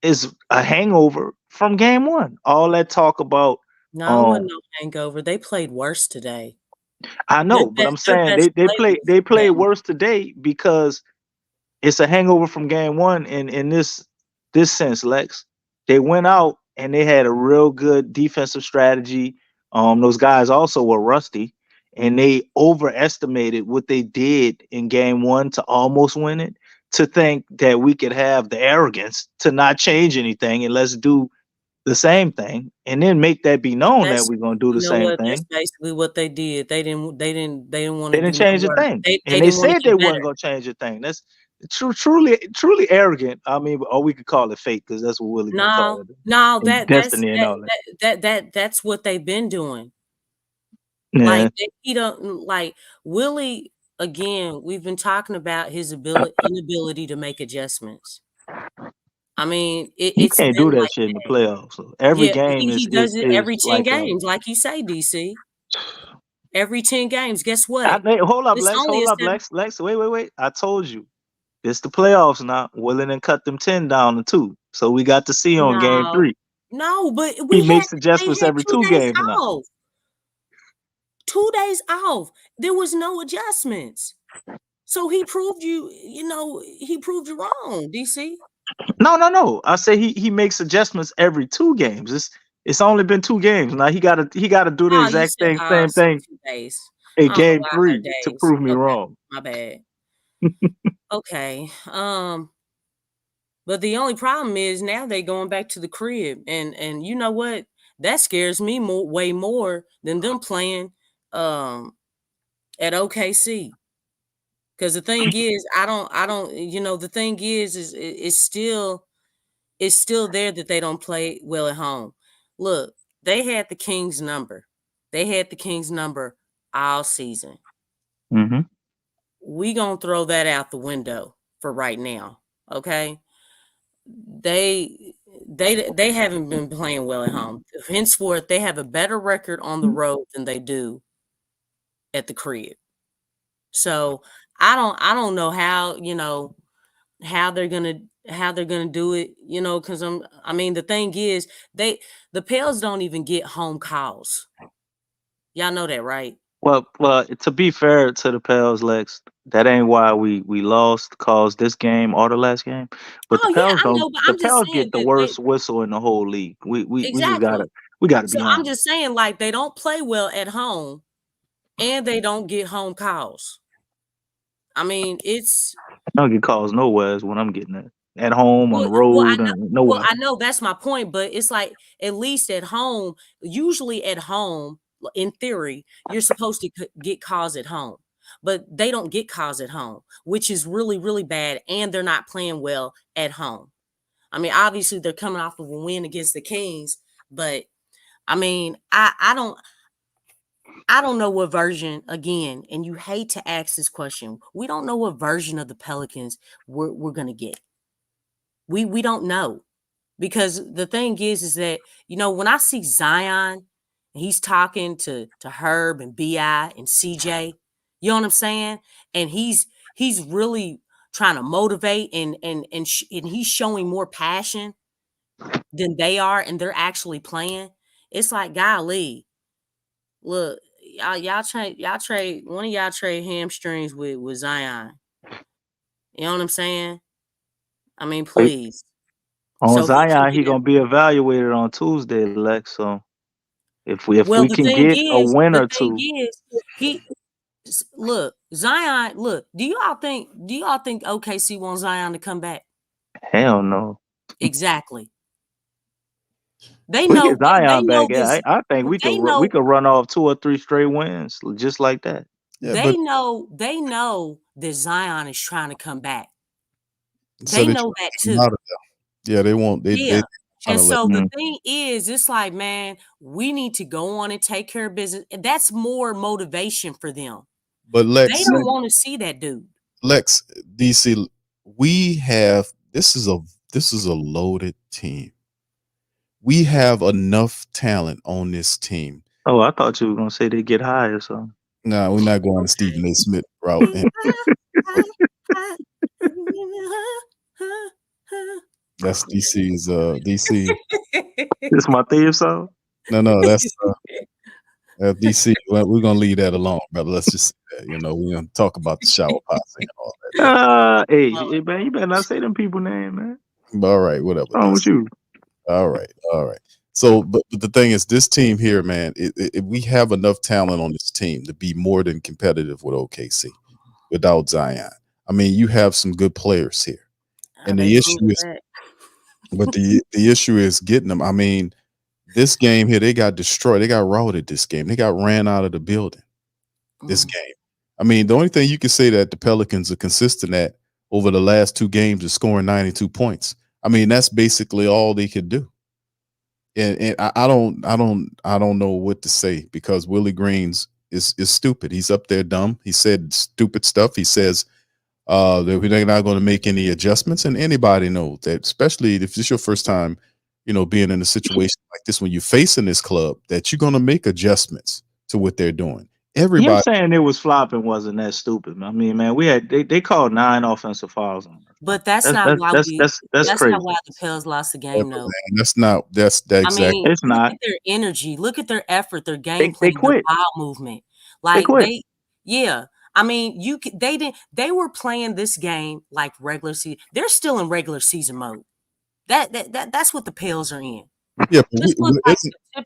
is a hangover from game one. All that talk about No, it wasn't no hangover. They played worse today. I know, but I'm Their saying best they play played was they played down. worse today because it's a hangover from game one in this sense, Lex. They went out and they had a real good defensive strategy. Those guys also were rusty, and they overestimated what they did in game one to almost win it. To think that we could have the arrogance to not change anything and let's do the same thing, and then make that be known that That's we're gonna do the You know same what? That's thing. basically what they did. They didn't want They to didn't do no change a work. thing, They and they didn't want to said they get better. wasn't gonna change a thing. That's truly arrogant. I mean, or we could call it fate because that's what Willie gonna call it. No, And destiny and all that. that's what they've been doing. Yeah. He don't like Willie again. We've been talking about his inability to make adjustments. I mean, You it's can't been do that like shit in the that. playoffs. So every Yeah, game he is does it every 10 like games, like you say, DC. Every 10 games. Guess I what? mean, hold up, It's Lex. only Hold a up, 7. Lex. Wait. I told you. It's the playoffs now. Willie done cut them 10 down to 2. So we got to see on game 3. No, but He they makes had adjustments every 2 2 days games now. off. 2 days off. There was no adjustments. So he proved you wrong, DC. No. I say he makes adjustments every 2 games. It's only been 2 games. Now he gotta do the Oh, you exact said same so thing 2 days. in I don't know game why I heard 3 to days. prove me Okay, wrong. my bad. Okay. But the only problem is now they going back to the crib, and you know what? That scares me way more than them playing at OKC. Because the thing is, I don't. The thing is it's still there that they don't play well at home. Look, they had the Kings number. They had the Kings number all season. Mm-hmm. We gonna throw that out the window for right now. Okay. They haven't been playing well at home. Henceforth, they have a better record on the road than they do at the crib. So I don't know how they're gonna do it, because the thing is the Pels don't even get home calls. Y'all know that, right? Well, to be fair to the Pels, Lex, that ain't why we lost cause this game or the last game. But the Oh yeah, Pels I don't know, but the I'm just Pels saying get the that they worst whistle in the whole league. We just exactly. gotta So be I'm honest. just saying, like, they don't play well at home and they don't get home calls. I mean, it's I don't get calls nowhere is what I'm getting at home, on the well, road, and nowhere. I know that's my point, but it's like at least at home, usually at home, in theory, you're supposed to get calls at home, but they don't get calls at home, which is really, really bad, and they're not playing well at home. I mean, obviously they're coming off of a win against the Kings, but I mean, I don't know what version, again, and you hate to ask this question. We don't know what version of the Pelicans we're gonna get. We don't know. Because the thing is that, when I see Zion and he's talking to Herb and BI and CJ, you know what I'm saying? And he's really trying to motivate and he's showing more passion than they are, and they're actually playing. It's like, golly, look, y'all trade one of y'all trade hamstrings with Zion. You know what I'm saying? I mean, please. On So he can Zion, he get. gonna be evaluated on Tuesday, Lex. So if we Well, the can thing get a is, win or two, look, Zion, look, do y'all think OKC wants Zion to come back? hell no. Exactly. They We get know they Zion know back. Yeah, this. I think we They could know run off 2 or 3 straight wins just like that. Yeah, they but know that Zion is trying to come back. so They they know try that to get him too. out of there. Yeah, they won't. They Yeah. trying And to let. so the thing is, it's like, man, we need to go on and take care of business. And that's more motivation for them. But They Lex, don't want to see that dude. Lex, DC, we have this is a loaded team. We have enough talent on this team. Oh, I thought you were gonna say they get high or something. No, we're not going to Stephen A. Smith route. That's DC's DC. This my theme song. No, that's DC, well, we're gonna leave that alone, brother. Let's just say that, we're gonna talk about the shower posse and all that. Hey, man, you better not say them people name, man. But all right, whatever. What's wrong with you? All right. So, but the thing is, this team here, man, we have enough talent on this team to be more than competitive with OKC without Zion. I mean, you have some good players here, and the issue is, but the issue is getting them. I mean, this game here, they got destroyed. They got routed. This game, they got ran out of the building. This game. I mean, the only thing you can say that the Pelicans are consistent at over the last 2 games is scoring 92 points. I mean, that's basically all they could do. And I don't know what to say, because Willie Green's is stupid. He's up there dumb. He said stupid stuff. He says that they're not going to make any adjustments, and anybody knows that, especially if it's your first time, being in a situation like this, when you're facing this club, that you're going to make adjustments to what they're doing. Everybody saying it was flopping wasn't that stupid, man. I mean, man, they called 9 offensive fouls on us. But that's not why that's crazy. not why the Pels lost the game, though. That's exactly. I mean, it's not. Look at their energy, look at their effort, their game They plan, quit. their ball movement. Like quit. I mean, they were playing this game like regular season. They're still in regular season mode. That's what the Pels are in. Yeah,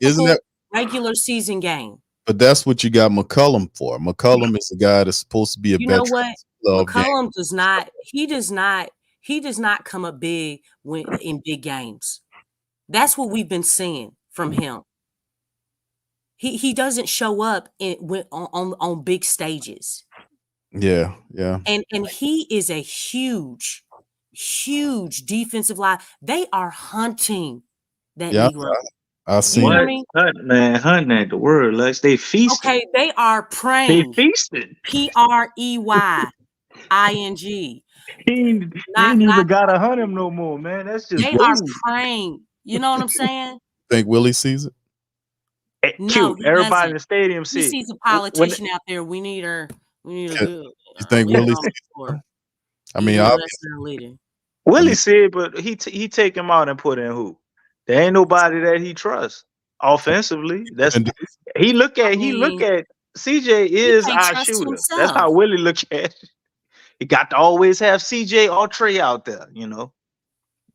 isn't that regular season game? But that's what you got McCollum for. McCollum is a guy that's supposed to be a veteran. You know what? McCollum does not. He does not come up big in big games. That's what we've been seeing from him. He doesn't show up on big stages. Yeah. And he is a huge defensive line. They are hunting that Negro. I see. What? Hunting at the word, Lex. They feasting. Okay, they are praying. They feasting. PREYING. He ain't even gotta hunt him no more, man. That's just they are praying. You know what I'm saying? Think Willie sees it? No, everybody in the stadium sees. He sees a politician out there. We need her. We need a good. You think Willie sees it? I mean, leader. Willie said, but he take him out and put in who? There ain't nobody that he trusts offensively. He look at CJ is our shooter. Himself. That's how Willie look at it. He got to always have CJ or Trey out there,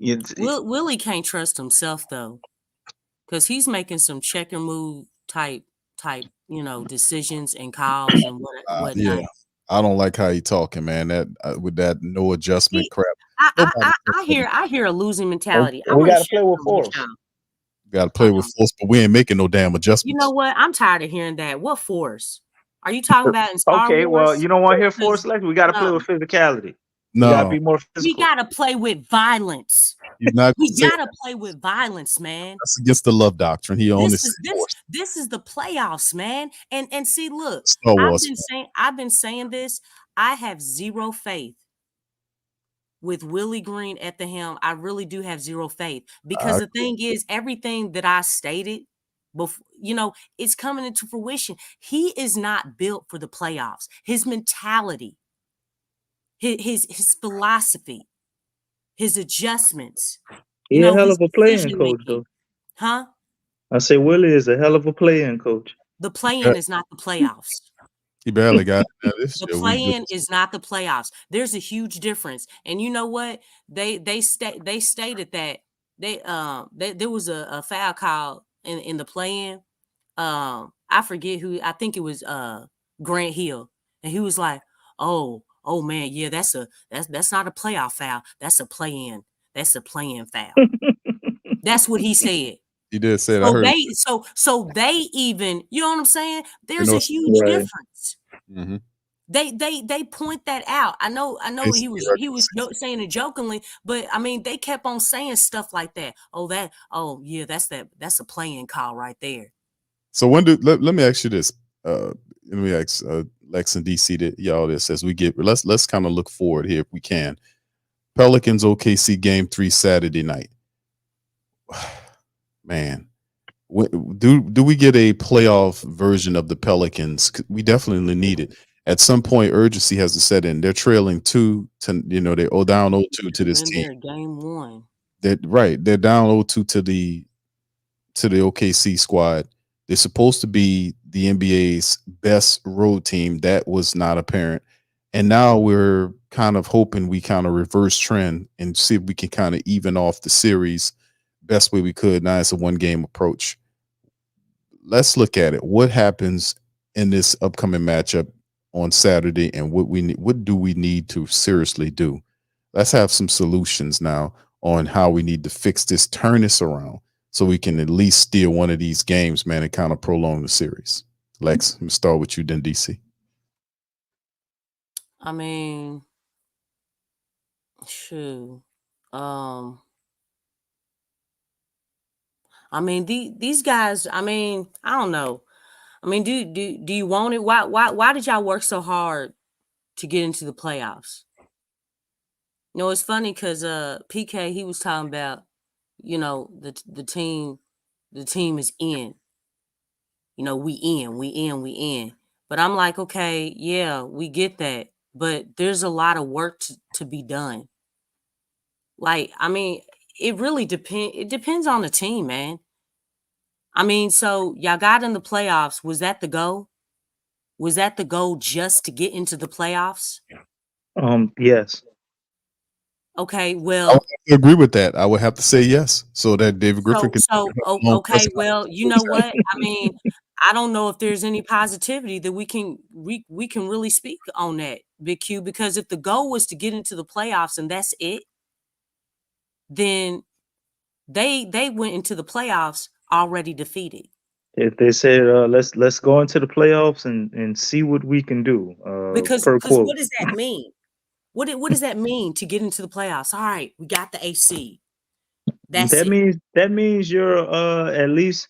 Willie can't trust himself though, because he's making some checker move type, decisions and calls and whatnot. Yeah, I don't like how he talking, man. That with that no adjustment crap. I hear a losing mentality. We got to play with force. Got to play with force, but we ain't making no damn adjustments. You know what? I'm tired of hearing that. What force? Are you talking about in Star Wars? Well, you don't want to hear force, like we got to play with physicality. No, we got to be more physical. We got to play with violence. We got to play with violence, man. That's against the love doctrine. This is the playoffs, man. And see, look, I've been saying this. I have zero faith with Willie Green at the helm. I really do have zero faith, because the thing is, everything that I stated before, it's coming into fruition. He is not built for the playoffs. His mentality, his philosophy, his adjustments. He's a hell of a playing coach, though. Huh? I say Willie is a hell of a playing coach. The play-in is not the playoffs. He barely got it. The play-in is not the playoffs. There's a huge difference. And you know what? They stated that there was a foul call in the play-in. I forget who. I think it was Grant Hill, and he was like, "Oh man, yeah, that's not a playoff foul. That's a play-in. That's a play-in foul." That's what he said. He did say that. So they even, you know what I'm saying? There's a huge difference. Mm-hmm. They point that out. I know he was saying it jokingly, but I mean, they kept on saying stuff like that. That's a playing call right there. So let me ask you this. Let me ask Lex and DC y'all this as we get. Let's kind of look forward here if we can. Pelicans OKC game 3 Saturday night. Man, do we get a playoff version of the Pelicans? We definitely need it. At some point, urgency has to set in. They're trailing 2 to, they're down 0-2 to this team. Game 1. They're down 0-2 to the OKC squad. They're supposed to be the NBA's best road team. That was not apparent. And now we're kind of hoping we kind of reverse trend and see if we can kind of even off the series best way we could. Now it's a one-game approach. Let's look at it. What happens in this upcoming matchup on Saturday, and what do we need to seriously do? Let's have some solutions now on how we need to fix this, turn this around, so we can at least steal one of these games, man, and kind of prolong the series. Lex, let me start with you, then DC. I mean, shoot. I mean, these guys, I mean, I don't know. I mean, do you want it? Why did y'all work so hard to get into the playoffs? You know, it's funny because PK, he was talking about, you know, the team is in. You know, we in. But I'm like, okay, yeah, we get that. But there's a lot of work to be done. Like, I mean, it really depends on the team, man. I mean, so y'all got in the playoffs. Was that the goal? Was that the goal just to get into the playoffs? Yes. Okay, I would well, have to agree with that. I would have to say yes, so that David Griffin can. okay, well, you know what? I mean, I don't know if there's any positivity that we can really speak on that, Big Q, because if the goal was to get into the playoffs and that's it, then they went into the playoffs already defeated. If they said let's go into the playoffs and see what we can do, Because per quote. what does that mean? What does that mean to get into the playoffs? All right, we got the AC. That's it. That means you're at least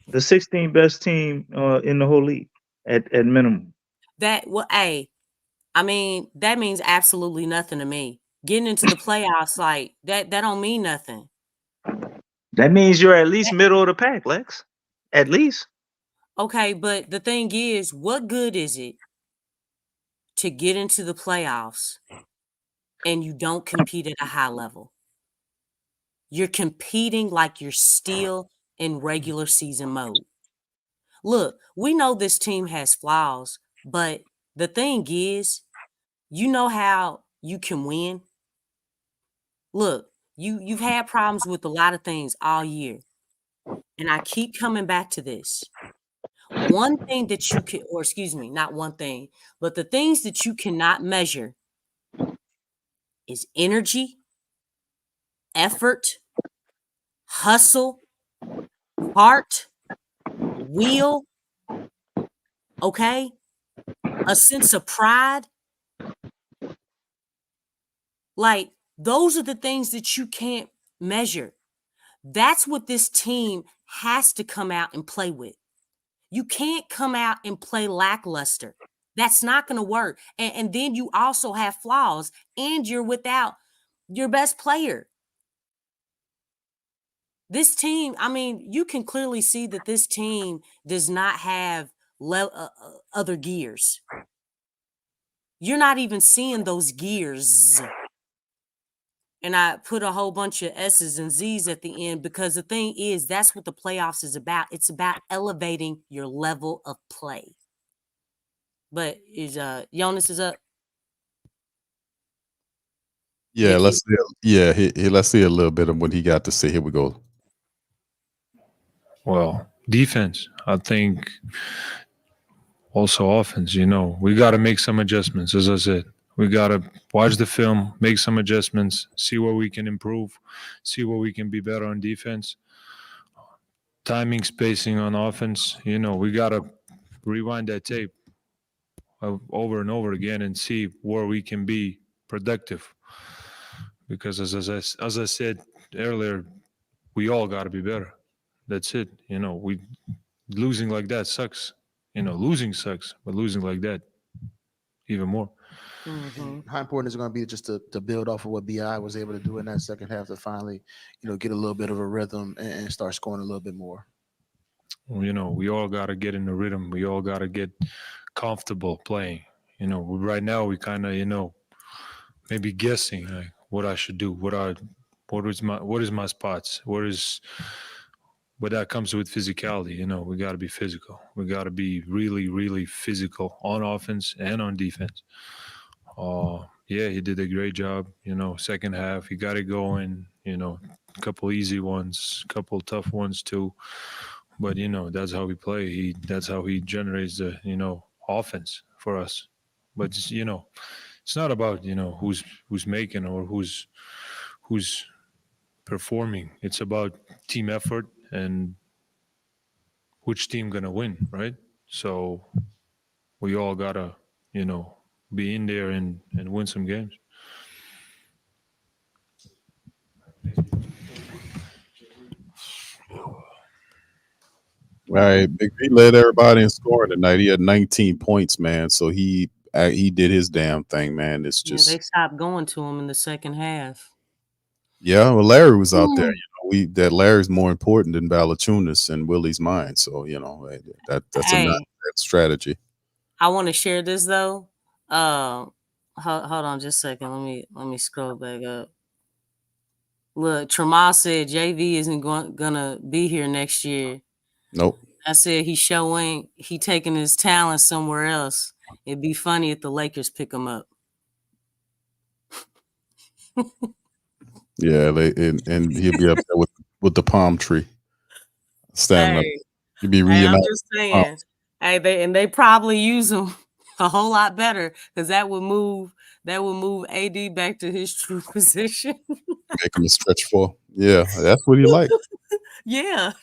the 16th best team in the whole league at minimum. Hey, I mean, that means absolutely nothing to me. Getting into the playoffs, like that don't mean nothing. That means you're at least middle of the pack, Lex. At least. Okay, but the thing is, what good is it to get into the playoffs and you don't compete at a high level? You're competing like you're still in regular season mode. Look, we know this team has flaws, but the thing is, you know how you can win. Look, you've had problems with a lot of things all year. And I keep coming back to this. One thing that you can, or excuse me, not one thing, but the things that you cannot measure is energy, effort, hustle, heart, will, okay? A sense of pride. Like, those are the things that you can't measure. That's what this team has to come out and play with. You can't come out and play lackluster. That's not going to work. And then you also have flaws and you're without your best player. This team, I mean, you can clearly see that this team does not have other gears. You're not even seeing those gears. And I put a whole bunch of S's and Z's at the end because the thing is, that's what the playoffs is about. It's about elevating your level of play. But Jonas is up? Yeah, let's see a little bit of what he got to say. Here we go. Well, defense, I think. Also offense, you know, we got to make some adjustments. As I said, we got to watch the film, make some adjustments, see where we can improve, see where we can be better on defense. Timing, spacing on offense, you know, we got to rewind that tape over and over again and see where we can be productive. Because as I said earlier, we all got to be better. That's it. You know, losing like that sucks. You know, losing sucks, but losing like that, even more. Mm-hmm. How important is it going to be just to build off of what BI was able to do in that second half to finally, you know, get a little bit of a rhythm and start scoring a little bit more? Well, you know, we all got to get in the rhythm. We all got to get comfortable playing. You know, right now we kind of, you know, maybe guessing like what I should do, what is my spots, what but that comes with physicality. You know, we got to be physical. We got to be really, really physical on offense and on defense. Yeah, he did a great job. You know, second half, he got it going. You know, a couple easy ones, a couple tough ones too. But you know, that's how we play. That's how he generates the offense for us. But you know, it's not about who's making or who's performing. It's about team effort and which team gonna win, right? So we all gotta be in there and win some games. All right, Big B led everybody in scoring tonight. He had 19 points, man. So he did his damn thing, man. It's Yeah, just they stopped going to him in the second half. well, Larry was out there. That Larry's more important than Valachunas in Willie's mind. So that's a not bad strategy. I want to share this though. Hold on just a second. Let me scroll back up. Look, Tremont said JV isn't gonna be here next year. Nope. I said he taking his talent somewhere else. It'd be funny if the Lakers pick him up. Yeah, and he'll be up there with the palm tree standing up. He'll be reunited. I'm just saying. They probably use him a whole lot better because that would move AD back to his true position. Make him a stretch four. Yeah, that's what he like. Yeah.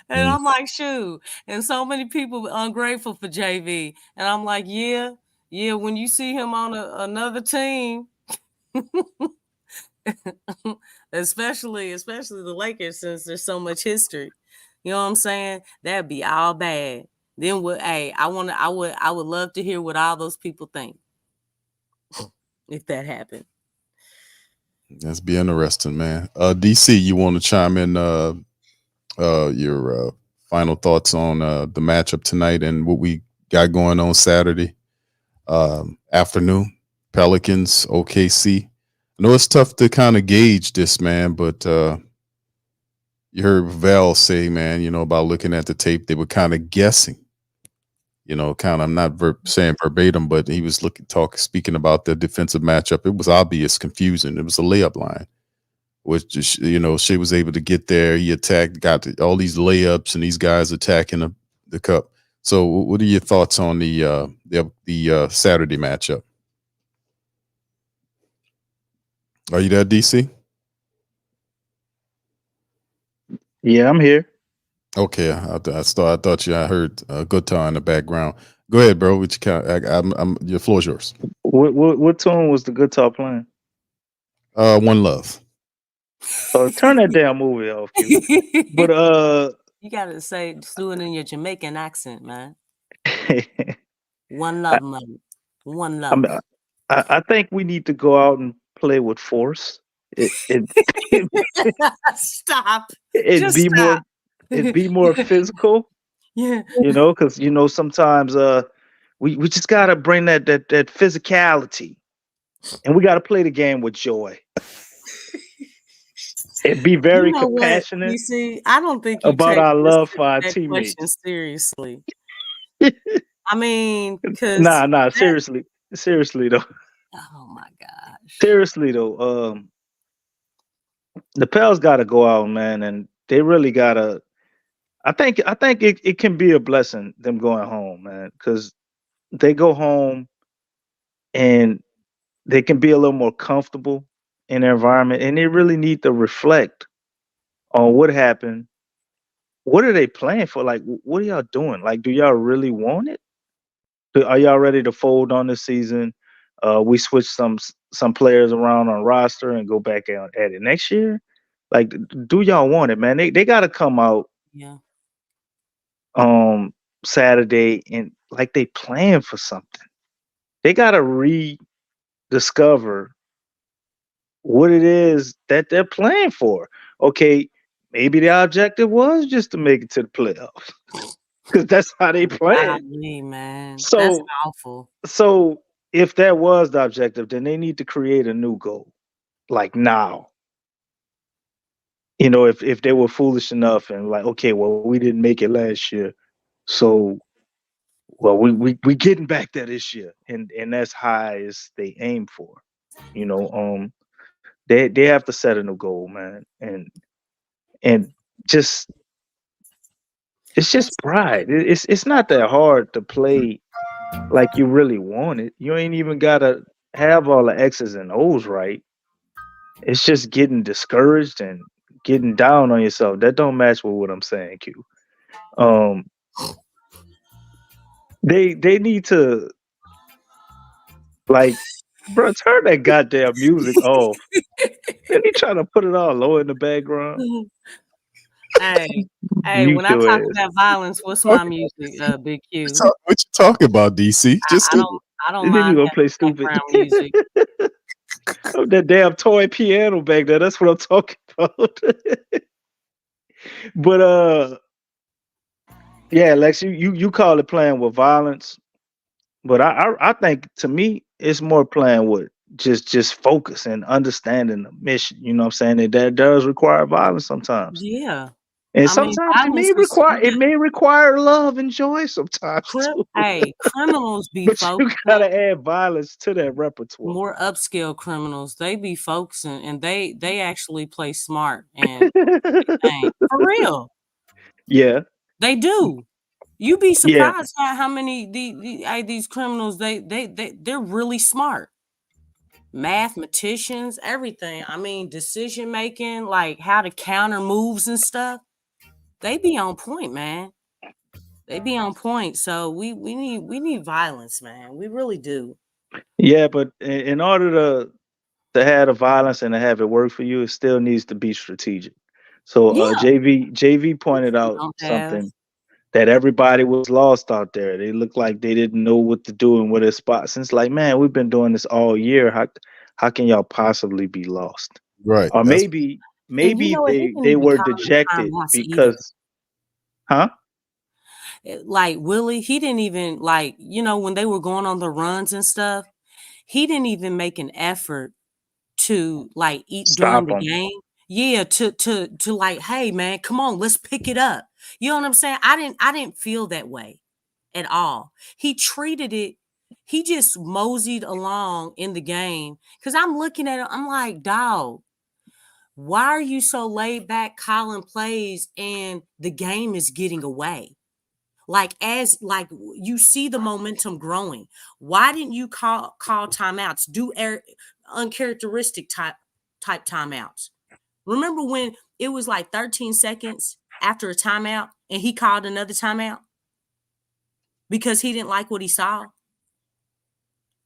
And I'm like, shoot. And so many people ungrateful for JV. And I'm like, yeah, when you see him on another team, especially the Lakers, since there's so much history. You know what I'm saying? That'd be all bad. Then I would love to hear what all those people think if that happened. That's be interesting, man. DC, you want to chime in your final thoughts on the matchup tonight and what we got going on Saturday afternoon? Pelicans, OKC. I know it's tough to kind of gauge this, man, but you heard Val say, man, about looking at the tape, they were kind of guessing. I'm not saying verbatim, but he was speaking about the defensive matchup. It was obvious, confusing. It was a layup line, which Shea was able to get there. He attacked, got all these layups, and these guys attacking the cup. So, what are your thoughts on the Saturday matchup? Are you there, DC? Yeah, I'm here. Okay, I thought I heard a guitar in the background. Go ahead, bro. Which your floor is yours. What tune was the guitar playing? One Love. Oh, turn that damn movie off, Q. But you gotta do it in your Jamaican accent, man. One love, man. One love. I think we need to go out and play with force. Stop. It'd be more physical. Yeah. Because sometimes we just gotta bring that physicality, and we gotta play the game with joy. And be very compassionate. You see, I don't think you about take our love for our teammates seriously. I mean, because seriously though. Oh my gosh. Seriously though, the Pels got to go out, man, and they really gotta. I think it can be a blessing them going home, man, because they go home and they can be a little more comfortable in their environment, and they really need to reflect on what happened. What are they playing for? Like, what are y'all doing? Like, do y'all really want it? Are y'all ready to fold on this season? We switch some players around on roster and go back at it next year. Like, do y'all want it, man? They got to come out. Yeah. Saturday and like they playing for something. They got to rediscover what it is that they're playing for. Okay, maybe the objective was just to make it to the playoffs because that's how they play. Man. So that's awful. So if that was the objective, then they need to create a new goal, like now. you know, if they were foolish enough and like, okay, well, we didn't make it last year, so well, we getting back there this year, and that's high as they aim for. You know, they have to set a new goal, man, and just it's just pride. It's not that hard to play like you really want it. You ain't even gotta have all the X's and O's right. It's just getting discouraged and getting down on yourself. That don't match with what I'm saying, Q. Um, they need to like, bro, turn that goddamn music off. Then he trying to put it all low in the background. Hey, Mute when I your talk ass. about violence, what's my music, Big Q? What you talking about, DC? Just I don't And then you mind gonna having play stupid. background music. Oh, that damn toy piano back there. That's what I'm talking about. But yeah, Lex, you call it playing with violence, but I think to me it's more playing with just focus and understanding the mission. You know what I'm saying? That does require violence sometimes. Yeah. And I mean, sometimes violence is it may require love and joy sometimes too. criminals be But you focusing. gotta add violence to that repertoire. More upscale criminals, they be focusing and they actually play smart and for real. Yeah. They do. You be Yeah. surprised how many these criminals they're really smart. Mathematicians, everything. I mean, decision making, like how to counter moves and stuff. They be on point, man. They be on point. So we need violence, man. We really do. Yeah, but in order to have the violence and to have it work for you, it still needs to be strategic. So Yeah. JV pointed We out don't have. something that everybody was lost out there. They looked like they didn't know what to do and where their spots. And it's like, man, we've been doing this all year. How can y'all possibly be lost? right. Or That's maybe And you know what? They didn't they even were call them dejected timeouts either. because, huh? Like Willie, he didn't even like, when they were going on the runs and stuff, he didn't even make an effort to like eat during Stop the them. game. Yeah, to like, hey man, come on, let's pick it up. You know what I'm saying? I didn't feel that way at all. He just moseyed along in the game. Cause I'm looking at it, I'm like, dog, why are you so laid back calling plays and the game is getting away? Like you see the momentum growing. Why didn't you call timeouts? Do uncharacteristic type timeouts. Remember when it was like 13 seconds after a timeout and he called another timeout because he didn't like what he saw?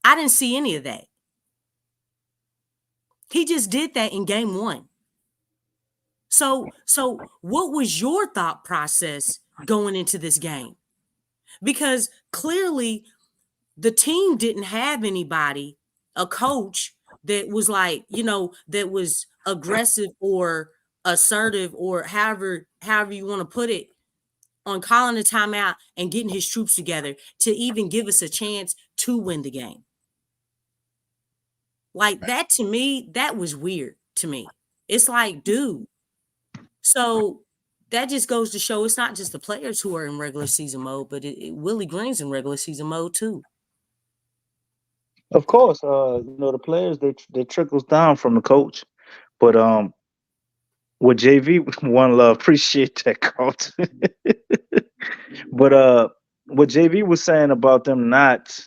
I didn't see any of that. He just did that in game 1. So what was your thought process going into this game? Because clearly the team didn't have anybody, a coach that was like, that was aggressive or assertive or however you want to put it, on calling a timeout and getting his troops together to even give us a chance to win the game. Like that, to me, that was weird to me. It's like, dude. So that just goes to show it's not just the players who are in regular season mode, but Willie Green's in regular season mode too. Of course, the players they trickles down from the coach, but with JV, one love, appreciate that coach. But what JV was saying about them not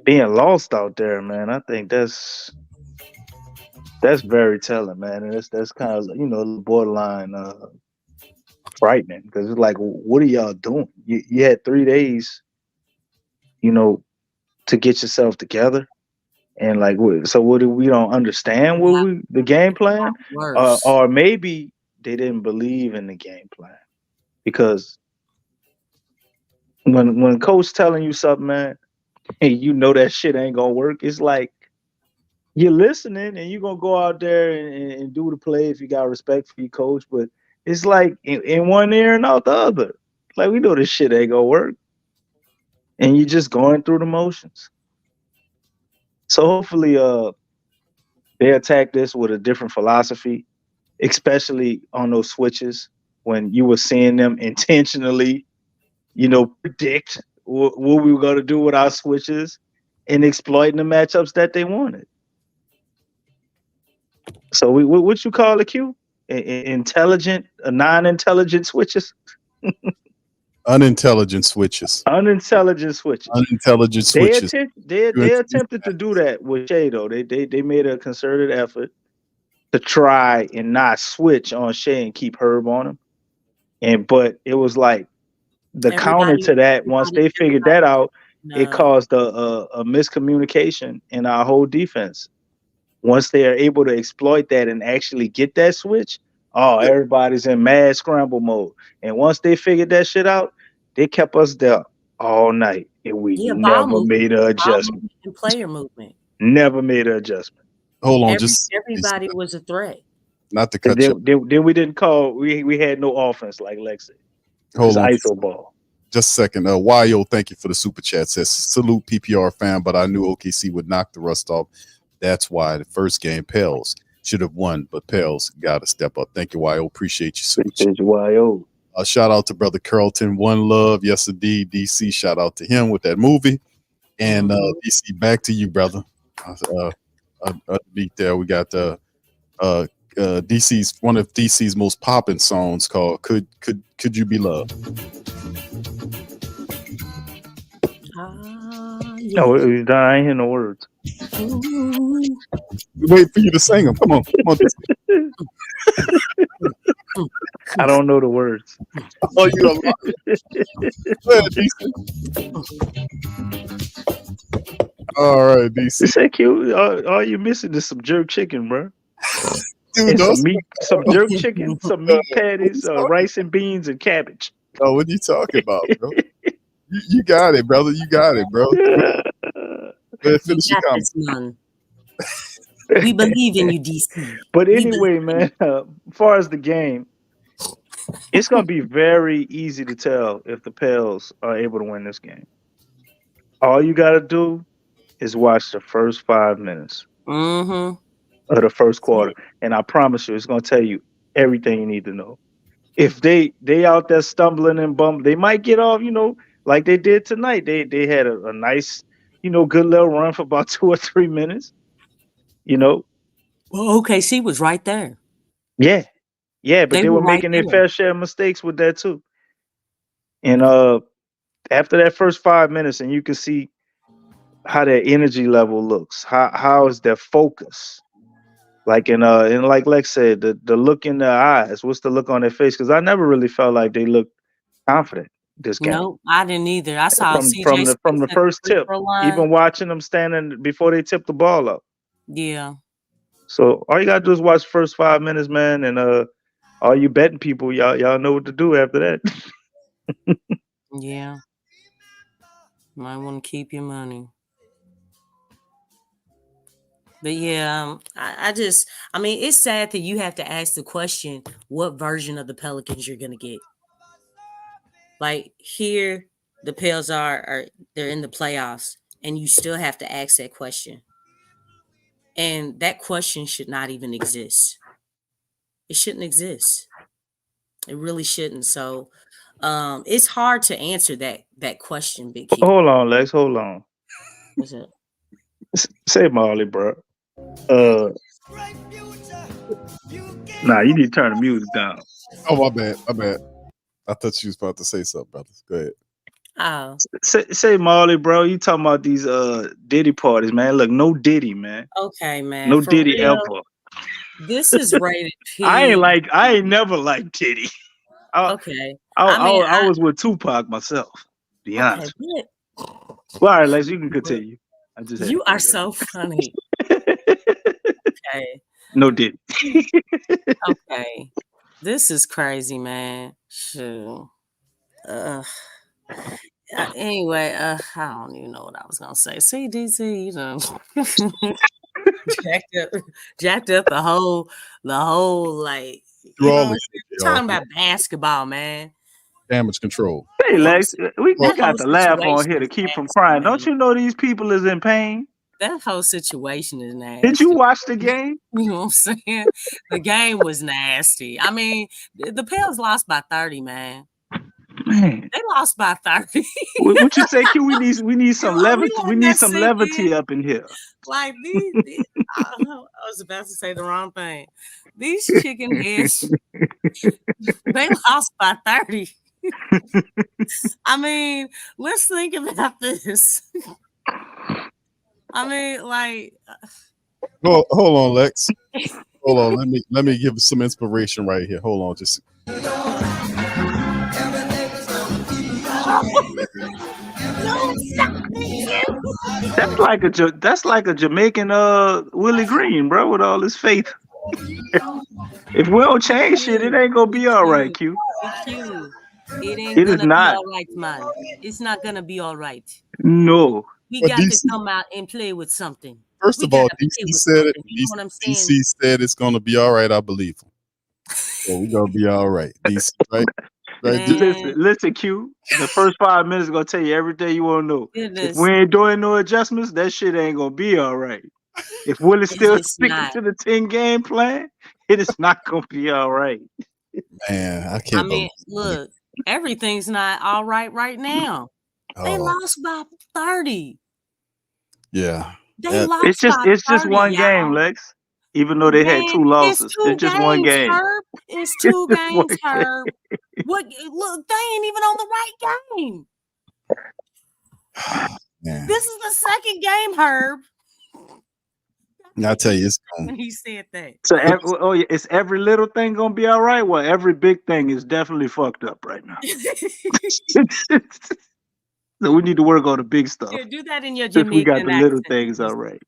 being lost out there, man, I think that's very telling, man, and that's kind of borderline frightening because it's like, what are y'all doing? You had 3 days, to get yourself together. And like, so what do we don't understand the game plan, or maybe they didn't believe in the game plan, because when coach telling you something, man, and that shit ain't gonna work, it's like you're listening and you're gonna go out there and do the play if you got respect for your coach, but it's like in one ear and out the other. Like, we know this shit ain't gonna work, and you're just going through the motions. So hopefully, they attack this with a different philosophy. especially on those switches when you were seeing them intentionally, predict what we were going to do with our switches and exploiting the matchups that they wanted. So what you call it, Q? Intelligent, non-intelligent switches? Unintelligent switches. Unintelligent switches. Unintelligent switches. They attempted to do that with Shea, though. They made a concerted effort to try and not switch on Shea and keep Herb on him. But it was like the counter to that, once they figured that out, it caused a miscommunication in our whole defense. Once they are able to exploit that and actually get that switch, everybody's in mad scramble mode. And once they figured that shit out, they kept us there all night. And we never made an adjustment. And player movement. Never made an adjustment. Hold on, everybody was a threat. Not to cut you. Then we didn't call. We had no offense like Lexxah. Hold on. ISO ball. Just a second. Yo, thank you for the super chat. Says salute PPR fan, but I knew OKC would knock the rust off. That's why the first game Pels should have won, but Pels got to step up. Thank you, YO. Appreciate you. Appreciate you, YO. Shout out to brother Carlton. One love. Yes, indeed. DC. Shout out to him with that movie. And DC, back to you, brother. Underneath there, we got DC's one of DC's most popping songs called "Could You Be Loved." No, I ain't hear no words. We wait for you to sing them. Come on. I don't know the words. Oh, you all right, DC. It's like all you missing is some jerk chicken, bro. Dude, some jerk chicken, some meat patties, rice and beans, and cabbage. Oh, what are you talking about, bro? You got it, brother. You got it, bro. Finish your comment. We believe in you, DC. But anyway, man, as far as the game, it's going to be very easy to tell if the Pels are able to win this game. All you got to do is watch the first 5 minutes of the first quarter. And I promise you, it's going to tell you everything you need to know. If they out there stumbling and bumbling, they might get off, like they did tonight. They had a nice, good little run for about 2 or 3 minutes. Well, OKC was right there. Yeah, but they were making their fair share of mistakes with that too. And after that first 5 minutes, and you can see how their energy level looks. How is their focus? Like and like Lex said, the look in their eyes. What's the look on their face? Because I never really felt like they looked confident this game. No, I didn't either. I saw from the first tip, even watching them standing before they tip the ball up. Yeah. So all you gotta do is watch the first 5 minutes, man, and all you betting people, y'all know what to do after that. Yeah. Might want to keep your money. But yeah, I mean, it's sad that you have to ask the question, what version of the Pelicans you're going to get. Like here, the Pels they're in the playoffs, and you still have to ask that question. And that question should not even exist. It shouldn't exist. It really shouldn't. So it's hard to answer that question, Big Q. Hold on, Lex. Hold on. What's up? Say Marley, bro. Nah, you need to turn the music down. Oh, my bad. I thought you was about to say something, brother. Go ahead. Oh. Say Marley, bro. You talking about these Diddy parties, man. Look, no Diddy, man. Okay, man. No Diddy real, ever. This is rated P. I ain't never liked Diddy. Okay. I was with Tupac myself, to be honest. Well, all right, Lex, you can continue. You are so funny. Okay. No Diddy. Okay. This is crazy, man. Shoot. Anyway, I don't even know what I was gonna say. See, DC, you know, jacked up the whole like. Talking about basketball, man. Damage control. Hey, Lex, we got to laugh on here to keep from crying. Don't you know these people is in pain? That whole situation is nasty. Did you watch the game? You know what I'm saying? The game was nasty. I mean, the Pels lost by 30, man. Man, They lost by 30. what you say, Q? We need some levity. We letting need that some sink levity in. up in here. Like these I was about to say the wrong thing. These chicken heads, they lost by 30. I mean, let's think about this. I mean, like, Hold on, Lex. Hold on. Let me give some inspiration right here. Hold on, just. That's like a Jamaican Willie Green, bro, with all his faith. If we don't change shit, it ain't gonna be all right, Q. It ain't gonna be all right, man. It's not gonna be all right. No. We got to come out and play with something. First of all, DC said it. DC said it's gonna be all right. I believe him. So we're gonna be all right. DC, right? Listen, Q. The first 5 minutes gonna tell you everything you want to know. If we ain't doing no adjustments, that shit ain't gonna be all right. If Willie's still sticking to the 10-game plan, it is not gonna be all right. Man, I can't. I mean, look, everything's not all right now. They lost by 30. Yeah. They lost it's just by 30, one game, Lex. Even though they had 2 losses, it's just one game. Herb. It's 2 games, Herb. What? Look, they ain't even on the right game. This is the second game, Herb. I tell you, it's when he said that. So, is every little thing gonna be all right? Well, every big thing is definitely fucked up right now. So we need to work on the big stuff. Yeah, do that in your Jamaican we got the little accent. things all right.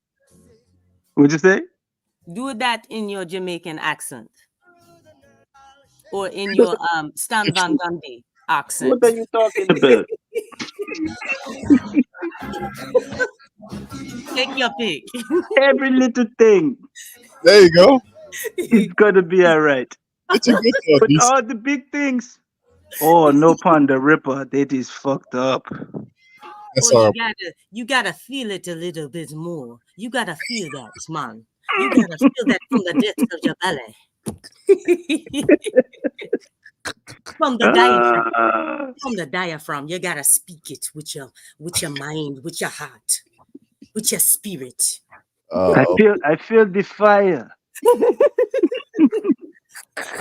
What'd you say? Do that in your Jamaican accent. Or in your Stan Van Gundy accent. What are you talking about? Take your pick. Every little thing. There you go. It's gonna be all right. But all the big things. Oh, no pun the Ripper. That is fucked up. You gotta feel it a little bit more. You gotta feel that, man. You gotta feel that from the depths of your belly. From the diaphragm, you gotta speak it with your mind, with your heart, with your spirit. I feel the fire.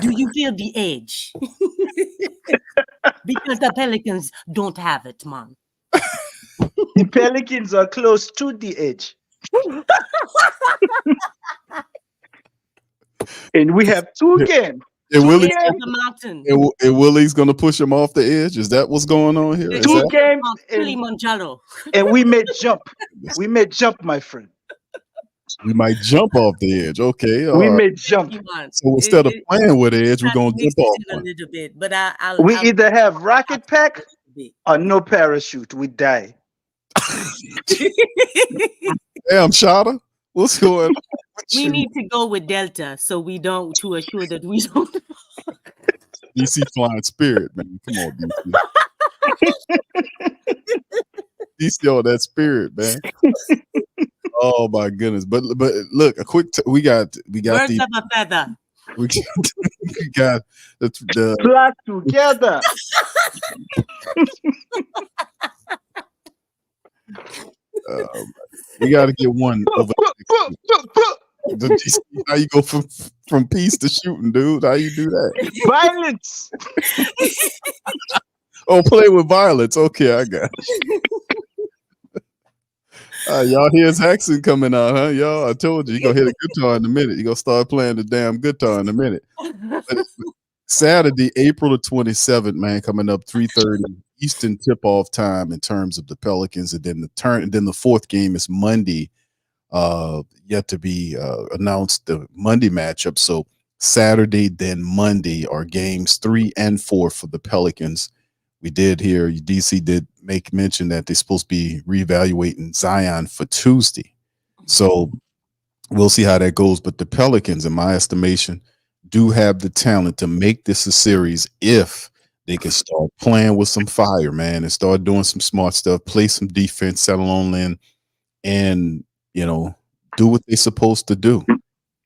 Do you feel the edge? Because the Pelicans don't have it, man. The Pelicans are close to the edge. And we have 2 games. And Willie's gonna push him off the edge. Is that what's going on here? 2 games. And we may jump. We may jump, my friend. We might jump off the edge. Okay. We may jump. So instead of playing with the edge, we're gonna jump off. A little bit, but we either have rocket pack or no parachute. We die. Damn, Shada, what's going on? We need to go with Delta so we don't, to assure that we don't. DC flying spirit, man. Come on, DC. DC on that spirit, man. Oh my goodness! But look, a quick. We got Birds of a feather. We got the flock together. We got to get one over. How you go from peace to shooting, dude? How you do that? Violence. Oh, play with violence. Okay, I got you. Y'all hear his accent coming out, huh? Y'all, I told you, you're going to hit a guitar in a minute. You're going to start playing the damn guitar in a minute. Saturday, April the 27th, man, coming up 3:30 Eastern tip-off time in terms of the Pelicans. And then the 4th game is Monday, yet to be announced, the Monday matchup. So Saturday, then Monday are games 3 and 4 for the Pelicans. We did hear DC did make mention that they're supposed to be reevaluating Zion for Tuesday. So we'll see how that goes. But the Pelicans, in my estimation, do have the talent to make this a series if they can start playing with some fire, man, and start doing some smart stuff, play some defense, settle on in, and do what they're supposed to do.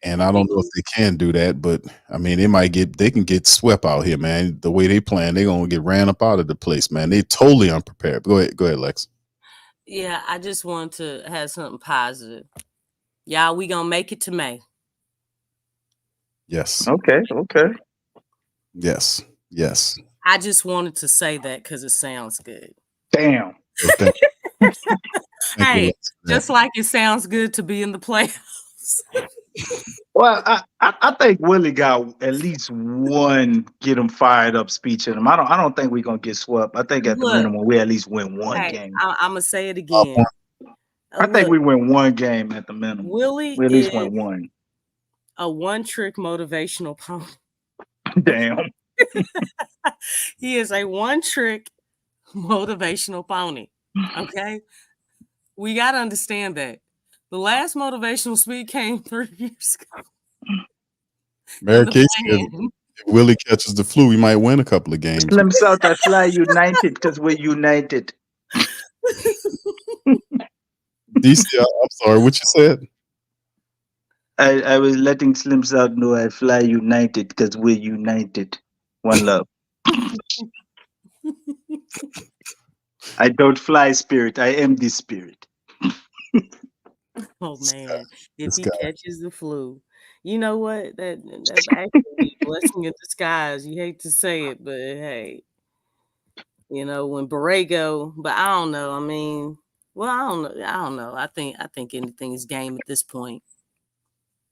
And I don't know if they can do that, but I mean, they can get swept out here, man. The way they playing, they're gonna get ran up out of the place, man. They totally unprepared. Go ahead, Lex. Yeah, I just want to have something positive. Y'all, we gonna make it to May. Yes. Okay. Yes. I just wanted to say that because it sounds good. Damn. Thank Hey, you. just like it sounds good to be in the playoffs. Well, I think Willie got at least one get him fired up speech in him. I don't think we're gonna get swept. I think at the Look, minimum we at least win one hey, game. I'm gonna say it again. I think we win one game at the minimum. Willie We at least is win one. a one-trick motivational pony. Damn. He is a one-trick motivational pony. Okay, we gotta understand that. The last motivational speech came 3 years ago. Mary Kay said if Willie catches the flu, we might win a couple of games. Slim South, I fly united because we're united. DC, I'm sorry, what you said? I was letting Slim South know I fly united because we're united. One love. I don't fly spirit. I am the spirit. Oh man, if he catches the flu, you know what? That's actually a blessing in disguise. You hate to say it, but hey, when Borrego, but I don't know. I mean, well, I don't know. I think anything is game at this point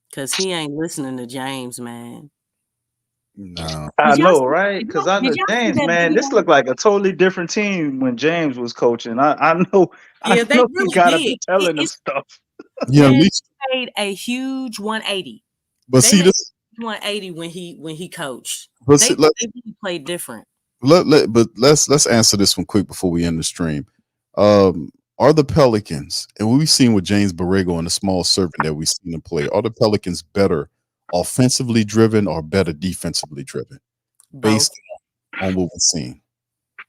because he ain't listening to James, man. No, I know, right? Because I know James, man, this looked like a totally different team when James was coaching. I know. Yeah, they know really he gotta did. be telling them stuff. Yeah, at Man, least. he made a huge 180. But They see made this. 180 when he coached. But They see, really played different. let's answer this one quick before we end the stream. Are the Pelicans, and we've seen with James Borrego and the small servant that we've seen him play, are the Pelicans better offensively driven or better defensively driven? Based on what we've seen.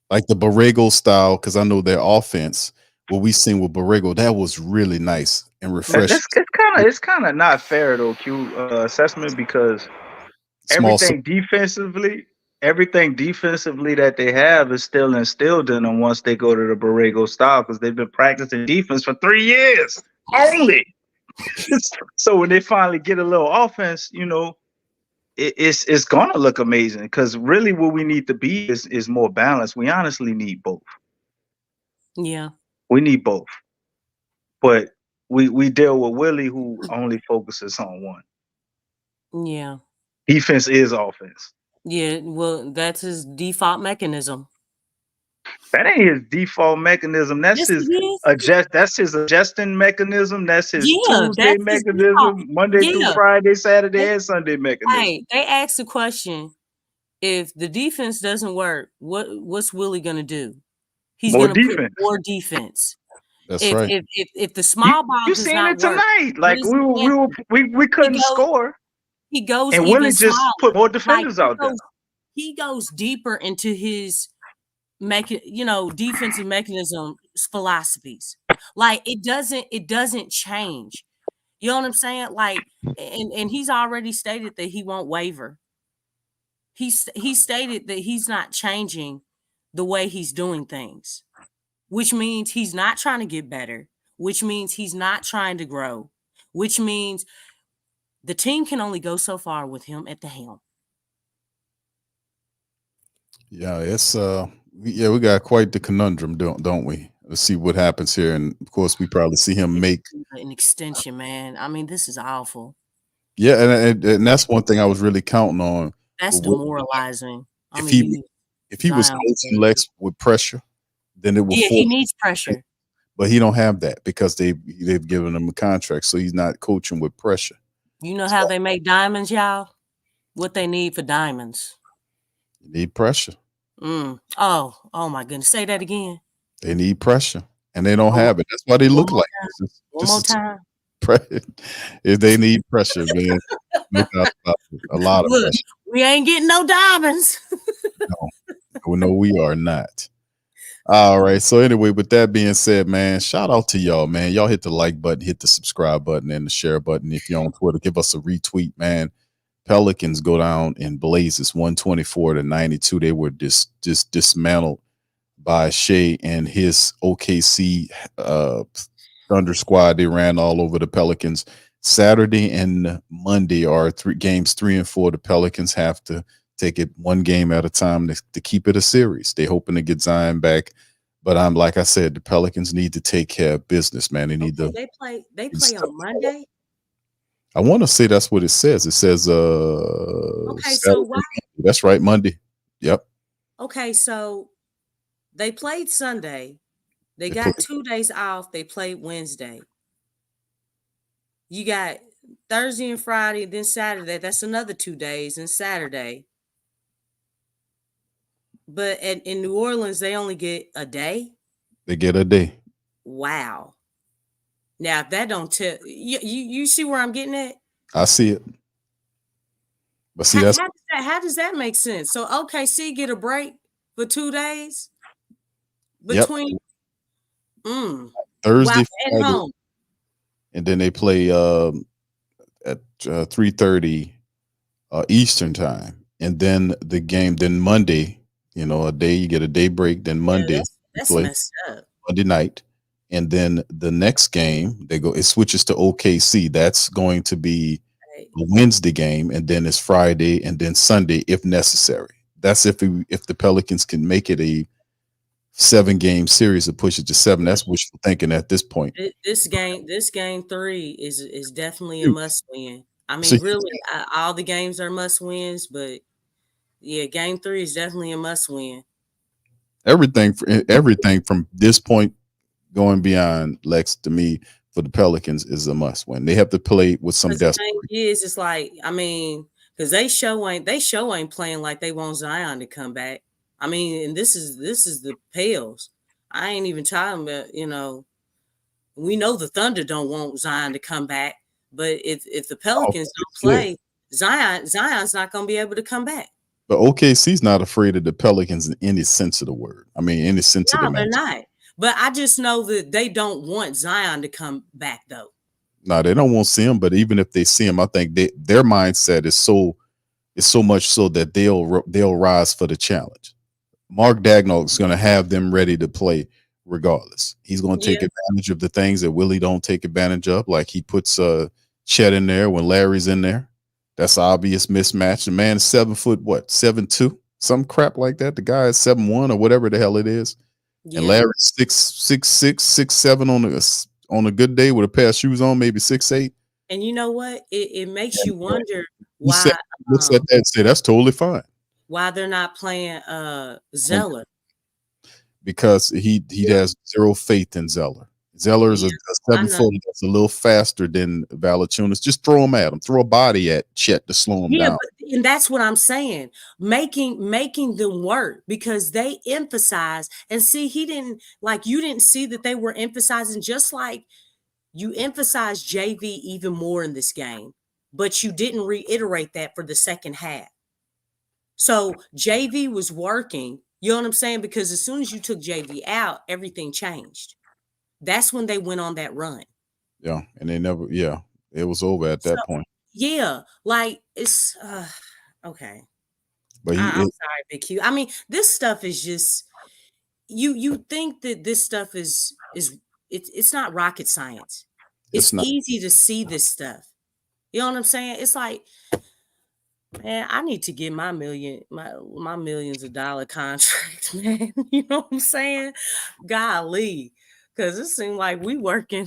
Like the Borrego style, because I know their offense, what we've seen with Borrego, that was really nice and refreshing. It's kind of not fair though, Q assessment, because everything defensively that they have is still instilled in them once they go to the Borrego style, because they've been practicing defense for 3 years only. So when they finally get a little offense, it's gonna look amazing, because really what we need to be is more balanced. We honestly need both. Yeah. We need both. But we deal with Willie, who only focuses on one. Yeah. Defense is offense. Yeah, well, that's his default mechanism. That ain't his default mechanism. That's his adjusting mechanism. That's his Tuesday mechanism, Monday through Friday, Saturday, and Sunday mechanism. Hey, they asked the question: if the defense doesn't work, what's Willie gonna do? He's gonna put more defense. That's right. If the small ball you does seen not it work, tonight. Like we couldn't score. He goes and even Willie just smaller. put more defenders out there. He goes deeper into his defensive mechanism philosophies. Like it doesn't change. You know what I'm saying? Like, and he's already stated that he won't waver. He stated that he's not changing the way he's doing things, which means he's not trying to get better, which means he's not trying to grow, which means the team can only go so far with him at the helm. Yeah, it's we got quite the conundrum, don't we? Let's see what happens here, and of course, we probably see him make an extension. Man, I mean, this is awful. Yeah, and that's one thing I was really counting on. That's demoralizing. If he was coaching Lex with pressure, then it would. Yeah, he needs pressure, but he don't have that because they've given him a contract, so he's not coaching with pressure. You know how they make diamonds, y'all? What they need for diamonds? You need pressure. Oh my goodness! Say that again. They need pressure, and they don't have it. That's why they look like this. One more time. If they need pressure, man, a lot of pressure. We ain't getting no diamonds. No, we are not. All right. So anyway, with that being said, man, shout out to y'all, man. Y'all hit the like button, hit the subscribe button, and the share button. If you're on Twitter, give us a retweet, man. Pelicans go down in blazes, 124-92. They were just dismantled by Shea and his OKC Thunder squad. They ran all over the Pelicans. Saturday and Monday are games 3 and 4. The Pelicans have to take it one game at a time to keep it a series. They're hoping to get Zion back, but I'm like I said, the Pelicans need to take care of business, man. They need to. They play on Monday. I want to say that's what it says. It says okay, so why? That's right, Monday. Yep. Okay, so they played Sunday. They got 2 days off. They played Wednesday. You got Thursday and Friday, then Saturday. That's another 2 days, and Saturday. But in New Orleans, they only get a day. They get a day. Wow. Now, if that don't tell you see where I'm getting at? I see it. But see, how does that make sense? So OKC get a break for 2 days between Thursday and home, and then they play at 3:30 Eastern time, and then the game. Then Monday, a day you get a day break. Then Monday that's play messed up. Monday night, and then the next game it switches to OKC. That's going to be a Wednesday game, and then it's Friday, and then Sunday if necessary. That's if the Pelicans can make it a 7-game series or push it to 7. That's wishful thinking at this point. This game 3 is definitely a must win. I mean, really, all the games are must wins, but yeah, game 3 is definitely a must win. Everything from this point going beyond, Lex, to me, for the Pelicans is a must win. They have to play with some desperation. It's like, I mean, because they show ain't playing like they want Zion to come back. I mean, and this is the Pels. I ain't even talking about, we know the Thunder don't want Zion to come back, but if the Pelicans don't play, Zion's not going to be able to come back. But OKC's not afraid of the Pelicans in any sense of the word. I mean, any sense of the they're not. But I just know that they don't want Zion to come back, though. No, they don't want to see him. But even if they see him, I think their mindset is so much so that they'll rise for the challenge. Mark Daigneault is going to have them ready to play regardless. He's going to take advantage of the things that Willie don't take advantage of, like he puts Chet in there when Larry's in there. That's an obvious mismatch. The man is 7 foot, 7'2", some crap like that. The guy is 7'1" or whatever the hell it is. Yeah. And Larry's 6'6", 6'7" on a good day with a pair of shoes on, maybe 6'8". And you know what? It makes you wonder why. Looks at that and say that's totally fine. Why they're not playing Zeller? Because he has zero faith in Zeller. Zeller is a 7-footer that's a little faster than Valanciunas. Just throw him at him. Throw a body at Chet to slow him down. And that's what I'm saying. Making them work, because they emphasize, and see, you didn't see that they were emphasizing, just like you emphasized JV even more in this game, but you didn't reiterate that for the second half. So JV was working, you know what I'm saying? Because as soon as you took JV out, everything changed. That's when they went on that run. Yeah, and they never. Yeah, it was over at that point. Yeah, like it's okay. But I'm sorry, Big Q. I mean, this stuff is just you think that this stuff is it's not rocket science. It's easy to see this stuff. You know what I'm saying? It's like, man, I need to get my millions of dollar contract, man. You know what I'm saying? Golly. Because it seems like we watching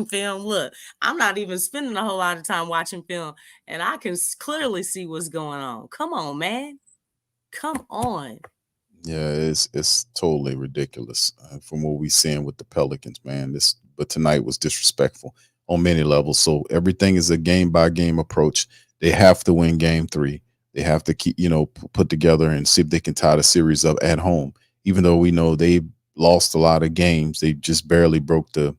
film. Look, I'm not even spending a whole lot of time watching film, and I can clearly see what's going on. Come on, man. Come on. Yeah, it's totally ridiculous from what we're seeing with the Pelicans, man. But tonight was disrespectful on many levels. So everything is a game-by-game approach. They have to win game 3. They have to keep, put together and see if they can tie the series up at home. Even though we know they lost a lot of games, they just barely broke the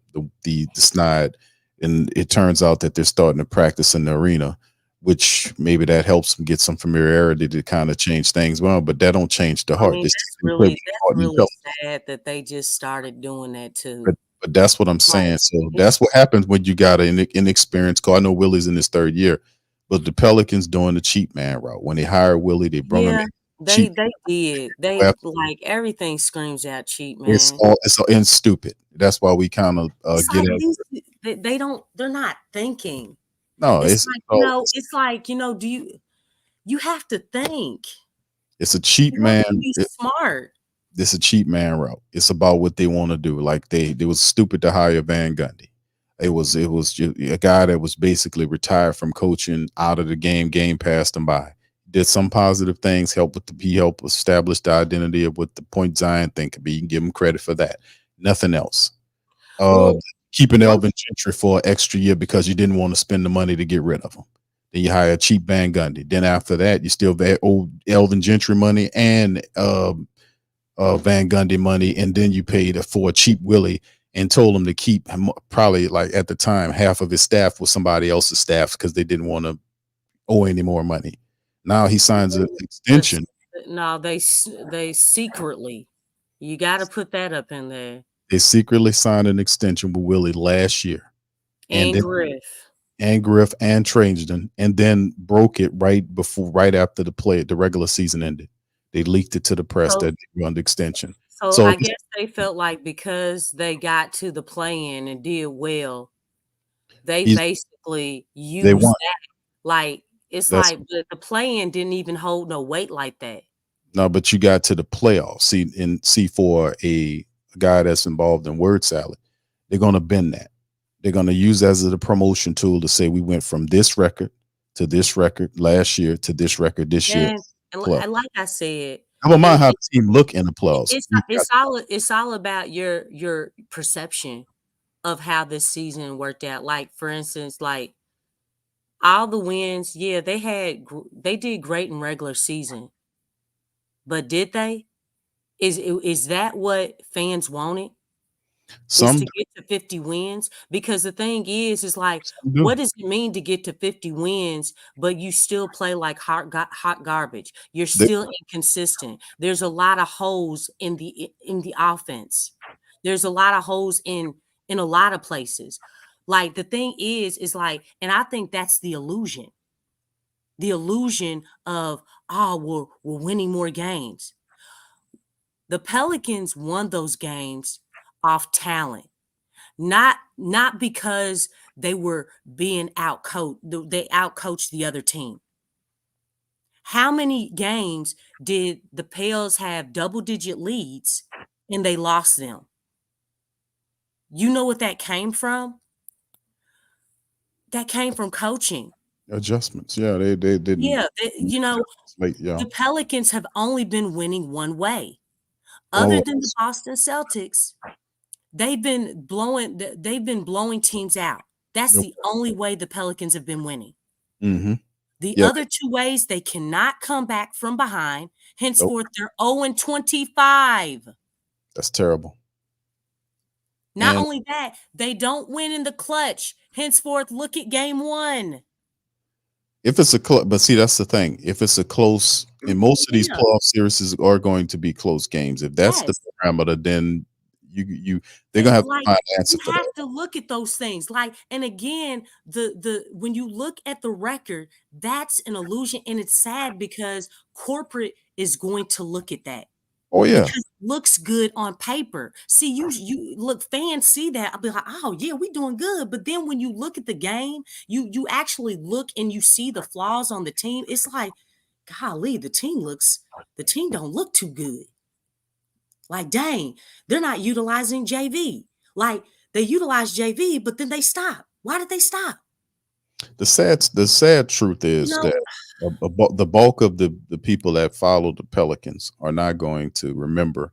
snide, and it turns out that they're starting to practice in the arena. which maybe that helps them get some familiarity to kind of change things. Well, but that don't change the I heart. mean, This that's team incredibly really intelligent. sad that they just started doing that But too. that's what I'm Like, saying. So that's what happens when you got an inexperienced coach. I know Willie's in his 3rd year, but the Pelicans doing the cheap man route. When they hired Willie, they brought him yeah, in they cheap. did. They Well, like everything screams out cheap, It's man. all and stupid. That's why we kind of It's get like at. they're not thinking. No, It's like, it's like, you have to think. it's a cheap You have man. to be smart. It's a cheap man route. It's about what they want to do. Like they was stupid to hire Van Gundy. It was just a guy that was basically retired from coaching, out of the game. Game passed him by. Did some positive things, help establish the identity of what the point Zion thing could be. You can give him credit for that. Nothing else. Well, Keeping Elvin Gentry for an extra year because you didn't want to spend the money to get rid of him. Then you hire cheap Van Gundy. Then after that, you still owe Elvin Gentry money and Van Gundy money, and then you paid for a cheap Willie and told him to keep probably, like, at the time, half of his staff was somebody else's staff because they didn't want to owe any more money. Now he signs an extension. No, they secretly. You got to put that up in there. They secretly signed an extension with Willie last year, And then, Griff and Trajan, and then broke it right after the regular season ended. They leaked it to the press that they run the extension. So I guess they felt like because they got to the play-in and did well, they basically used that. Like, it's like, but the play-in didn't even hold no weight like that. No, but you got to the playoffs. See, for a guy that's involved in word salad, they're going to bend that. They're going to use that as a promotion tool to say we went from this record to this record last year to this record this year. And like I said, I don't mind how the team look in the playoffs. It's all about your perception of how this season worked out. Like, for instance, like all the wins, yeah, they did great in regular season, but did they? Is that what fans wanted? Is to get to 50 wins? Because the thing is like, what does it mean to get to 50 wins, but you still play like hot garbage? You're still inconsistent. There's a lot of holes in the offense. There's a lot of holes in a lot of places. Like, the thing is like, and I think that's the illusion. The illusion of, we're winning more games. The Pelicans won those games off talent, not because they were being outcoached. They outcoached the other team. How many games did the Pels have double-digit leads and they lost them? You know what that came from? That came from coaching adjustments. Yeah, they didn't. Yeah, the Pelicans have only been winning one way. Other than the Boston Celtics, they've been blowing teams out. That's the only way the Pelicans have been winning. Mm-hmm. The other two ways, they cannot come back from behind. Henceforth, they're 0-25. That's terrible. Not only that, they don't win in the clutch. Henceforth, look at game 1. If it's a but see, that's the thing. If it's a close, and most of these playoff series are going to be close games. If that's the parameter, then they're gonna have to find an answer for that. You have to look at those things. Like, and again, the when you look at the record, that's an illusion, and it's sad because corporate is going to look at that. Oh yeah, because it looks good on paper. See, you look, fans see that. I'll be like, oh yeah, we doing good. But then when you look at the game, you actually look and you see the flaws on the team. It's like, golly, the team don't look too good. Like, dang, they're not utilizing JV. Like, they utilize JV, but then they stop. Why did they stop? The sad truth is that the bulk of the people that follow the Pelicans are not going to remember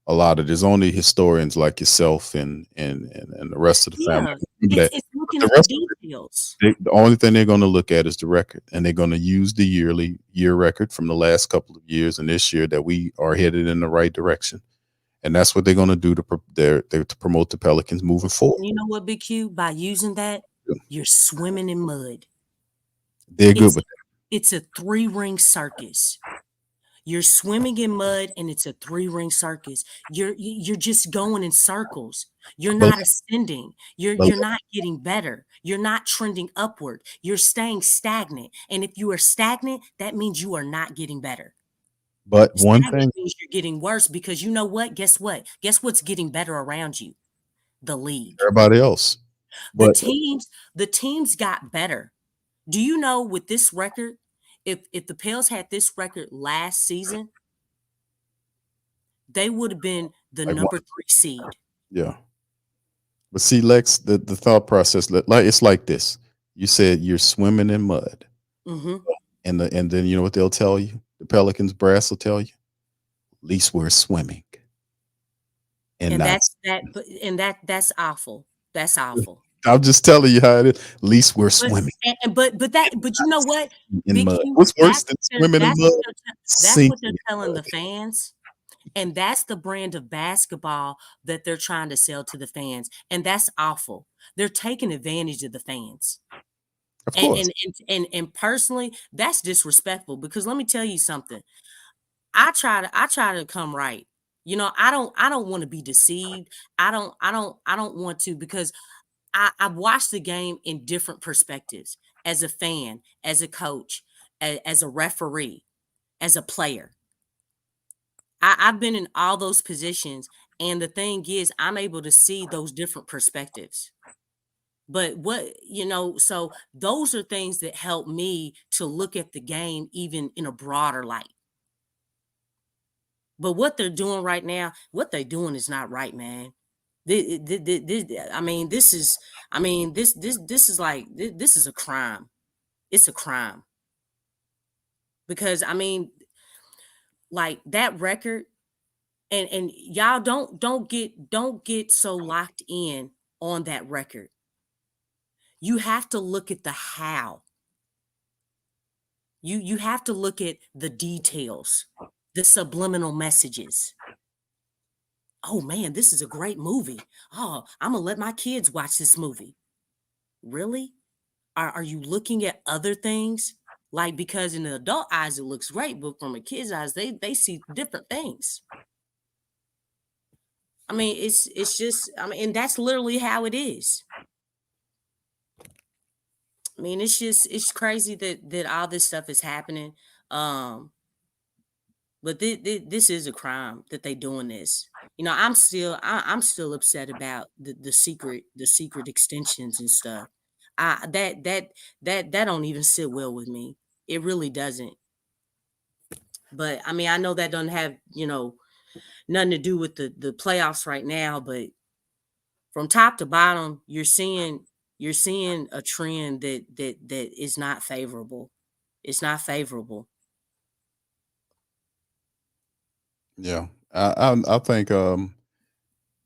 a lot of. There's only historians like yourself and the rest of the family. It's looking at the details. The only thing they're going to look at is the record, and they're going to use the year record from the last couple of years and this year that we are headed in the right direction. And that's what they're going to do to promote the Pelicans moving forward. You know what, Big Q? By using that, you're swimming in mud. They're good with It's a 3-ring circus. You're swimming in mud and it's a 3-ring circus. You're just going in circles. You're not ascending. You're not getting better. You're not trending upward. You're staying stagnant. And if you are stagnant, that means you are not getting better. But one Stagnant thing, means you're getting worse, because you know what? Guess what? Guess what's getting better around you? The league. everybody else. But The teams got better. Do you know, with this record, if the Pels had this record last season, they would have been the Like number 3 seed. yeah. But see, Lex, the thought process, like it's like this. You said you're swimming in mud. Mm-hmm. And then you know what they'll tell you? The Pelicans brass will tell you, at least we're swimming. And that's awful. That's awful. I'm just telling you how it is. At least we're swimming But you know what? in Big mud. Q, What's worse than that's swimming in mud? that's what they're telling the fans. And that's the brand of basketball that they're trying to sell to the fans. And that's awful. They're taking advantage of the fans. Of course. And personally, that's disrespectful, because let me tell you something. I try to come right. You know, I don't want to be deceived. I don't want to, because I've watched the game in different perspectives, as a fan, as a coach, as a referee, as a player. I've been in all those positions, and the thing is, I'm able to see those different perspectives. But so those are things that help me to look at the game even in a broader light. But what they're doing right now, what they're doing is not right, man. This is a crime. It's a crime. Because like that record, and y'all don't get so locked in on that record. You have to look at the how. You have to look at the details, the subliminal messages. Oh man, this is a great movie. Oh, I'm gonna let my kids watch this movie. Really? Are you looking at other things? Like, because in the adult eyes it looks great, but from a kid's eyes, they see different things. It's just, and that's literally how it is. It's crazy that all this stuff is happening. But this is a crime that they doing this. You know, I'm still upset about the secret extensions and stuff. That don't even sit well with me. It really doesn't. But I know that doesn't have, nothing to do with the playoffs right now, but from top to bottom, you're seeing a trend that is not favorable. It's not favorable. Yeah. I think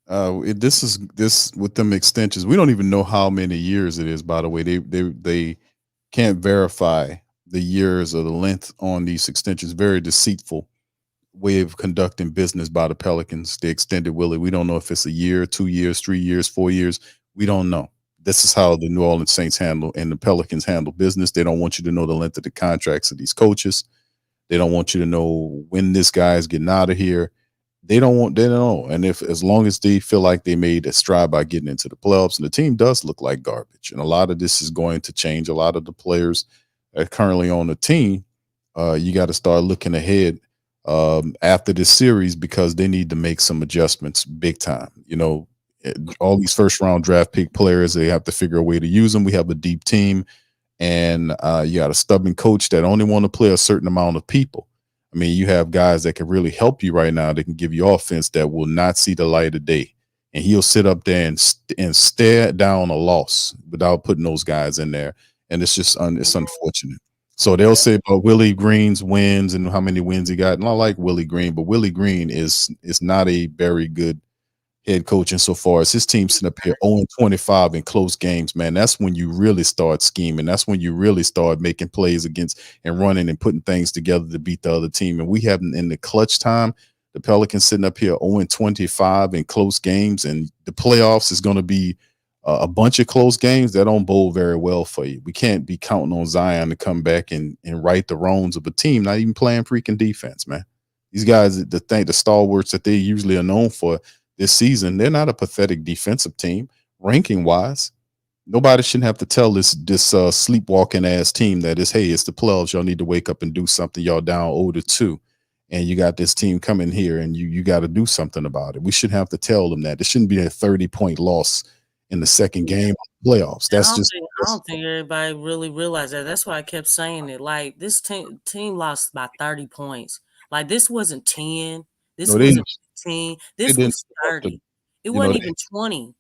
this with them extensions, we don't even know how many years it is, by the way. They can't verify the years or the length on these extensions. Very deceitful way of conducting business by the Pelicans. They extended Willie. We don't know if it's a year, 2 years, 3 years, 4 years. We don't know. This is how the New Orleans Saints handle and the Pelicans handle business. They don't want you to know the length of the contracts of these coaches. They don't want you to know when this guy is getting out of here. They don't know. And as long as they feel like they made a stride by getting into the playoffs, and the team does look like garbage. And a lot of this is going to change. A lot of the players that are currently on the team, you got to start looking ahead after this series, because they need to make some adjustments big time. You know, all these first round draft pick players, they have to figure a way to use them. We have a deep team, and you got a stubborn coach that only want to play a certain amount of people. You have guys that can really help you right now. They can give you offense that will not see the light of day, and he'll sit up there and stare down a loss without putting those guys in there. And it's just it's unfortunate. So they'll say about Willie Green's wins and how many wins he got. And I like Willie Green, but Willie Green is not a very good head coach insofar as his team sitting up here 0-25 in close games, man. That's when you really start scheming. That's when you really start making plays against and running and putting things together to beat the other team. And we haven't, in the clutch time, the Pelicans sitting up here 0-25 in close games, and the playoffs is going to be a bunch of close games, that don't bode very well for you. We can't be counting on Zion to come back and right the wrongs of a team not even playing freaking defense, man. These guys, the stalwarts that they usually are known for this season, they're not a pathetic defensive team ranking wise. Nobody shouldn't have to tell this sleepwalking ass team that is, hey, it's the playoffs. Y'all need to wake up and do something. Y'all down 0-2, and you got this team coming here, and you got to do something about it. We shouldn't have to tell them that. It shouldn't be a 30-point loss in the second game of the playoffs. I don't think everybody really realized that. That's why I kept saying it. Like, this team lost by 30 points. Like, this wasn't 10. This wasn't 15. This was 30. It wasn't even 20.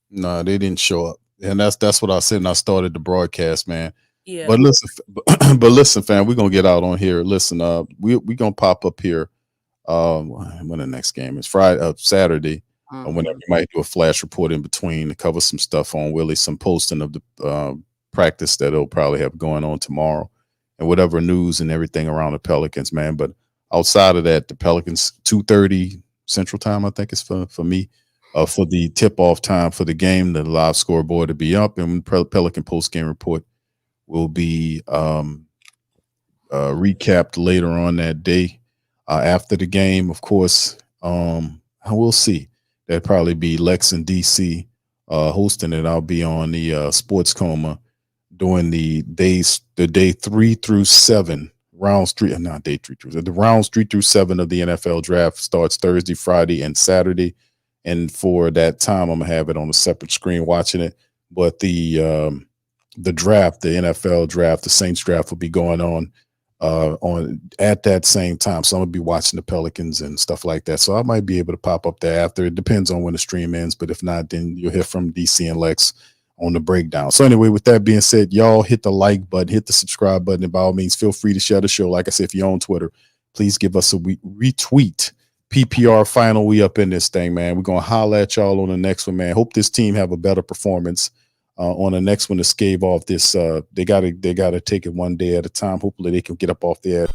No, they didn't show up. And that's what I said, and I started the broadcast, man. Yeah. But listen, fam, we're gonna get out on here. Listen, we gonna pop up here when the next game is Saturday. Whenever we might do a flash report in between to cover some stuff on Willie, some posting of the practice that he'll probably have going on tomorrow, and whatever news and everything around the Pelicans, man. But outside of that, the Pelicans 2:30 Central Time, I think, is for me. For the tip-off time for the game, the live scoreboard to be up, and Pelican Postgame Report will be recapped later on that day. After the game, of course, we'll see. That'll probably be Lexxah in D.C. Hosting it. I'll be on the Sports Coma during the day 3 through 7. Rounds 3, not day 3 through 7. The rounds 3 through 7 of the NFL draft starts Thursday, Friday, and Saturday. And for that time, I'm gonna have it on a separate screen watching it. But the draft, the NFL draft, the Saints draft will be going on at that same time. So I'm gonna be watching the Pelicans and stuff like that. So I might be able to pop up there after. It depends on when the stream ends. But if not, then you'll hear from DC and Lex on the breakdown. So anyway, with that being said, y'all hit the like button, hit the subscribe button, and by all means, feel free to share the show. Like I said, if you're on Twitter, please give us a retweet. PPR Final, we up in this thing, man. We're gonna holler at y'all on the next one, man. Hope this team have a better performance on the next one to stave off this. They gotta take it one day at a time. Hopefully they can get up off there.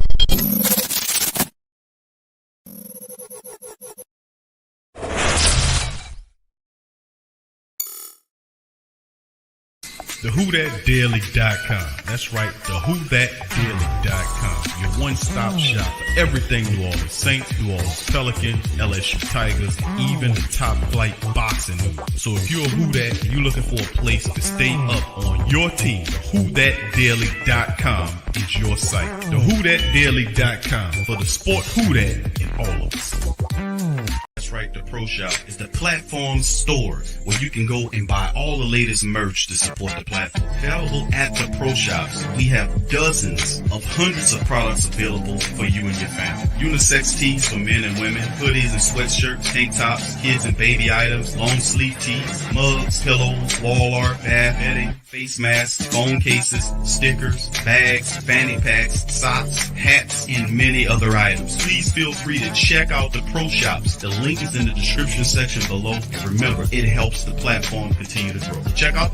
TheWhoThatDaily.com. That's right, TheWhoThatDaily.com. Your one-stop shop for everything New Orleans Saints, New Orleans Pelicans, LSU Tigers, even the top flight boxing news. So if you're a Who That, you're looking for a place to stay up on your team, TheWhoThatDaily.com is your site. TheWhoThatDaily.com for the sport Who That in all of us. That's right, the Pro Shop is the platform store where you can go and buy all the latest merch to support the platform. Available at the Pro Shops, we have dozens of hundreds of products available for you and your family. Unisex tees for men and women, hoodies and sweatshirts, tank tops, kids and baby items, long sleeve tees, mugs, pillows, wall art, bath bedding, face masks, phone cases, stickers, bags, fanny packs, socks, hats, and many other items. Please feel free to check out the Pro Shops. The link is in the description section below. And remember, it helps the platform continue to grow. Check out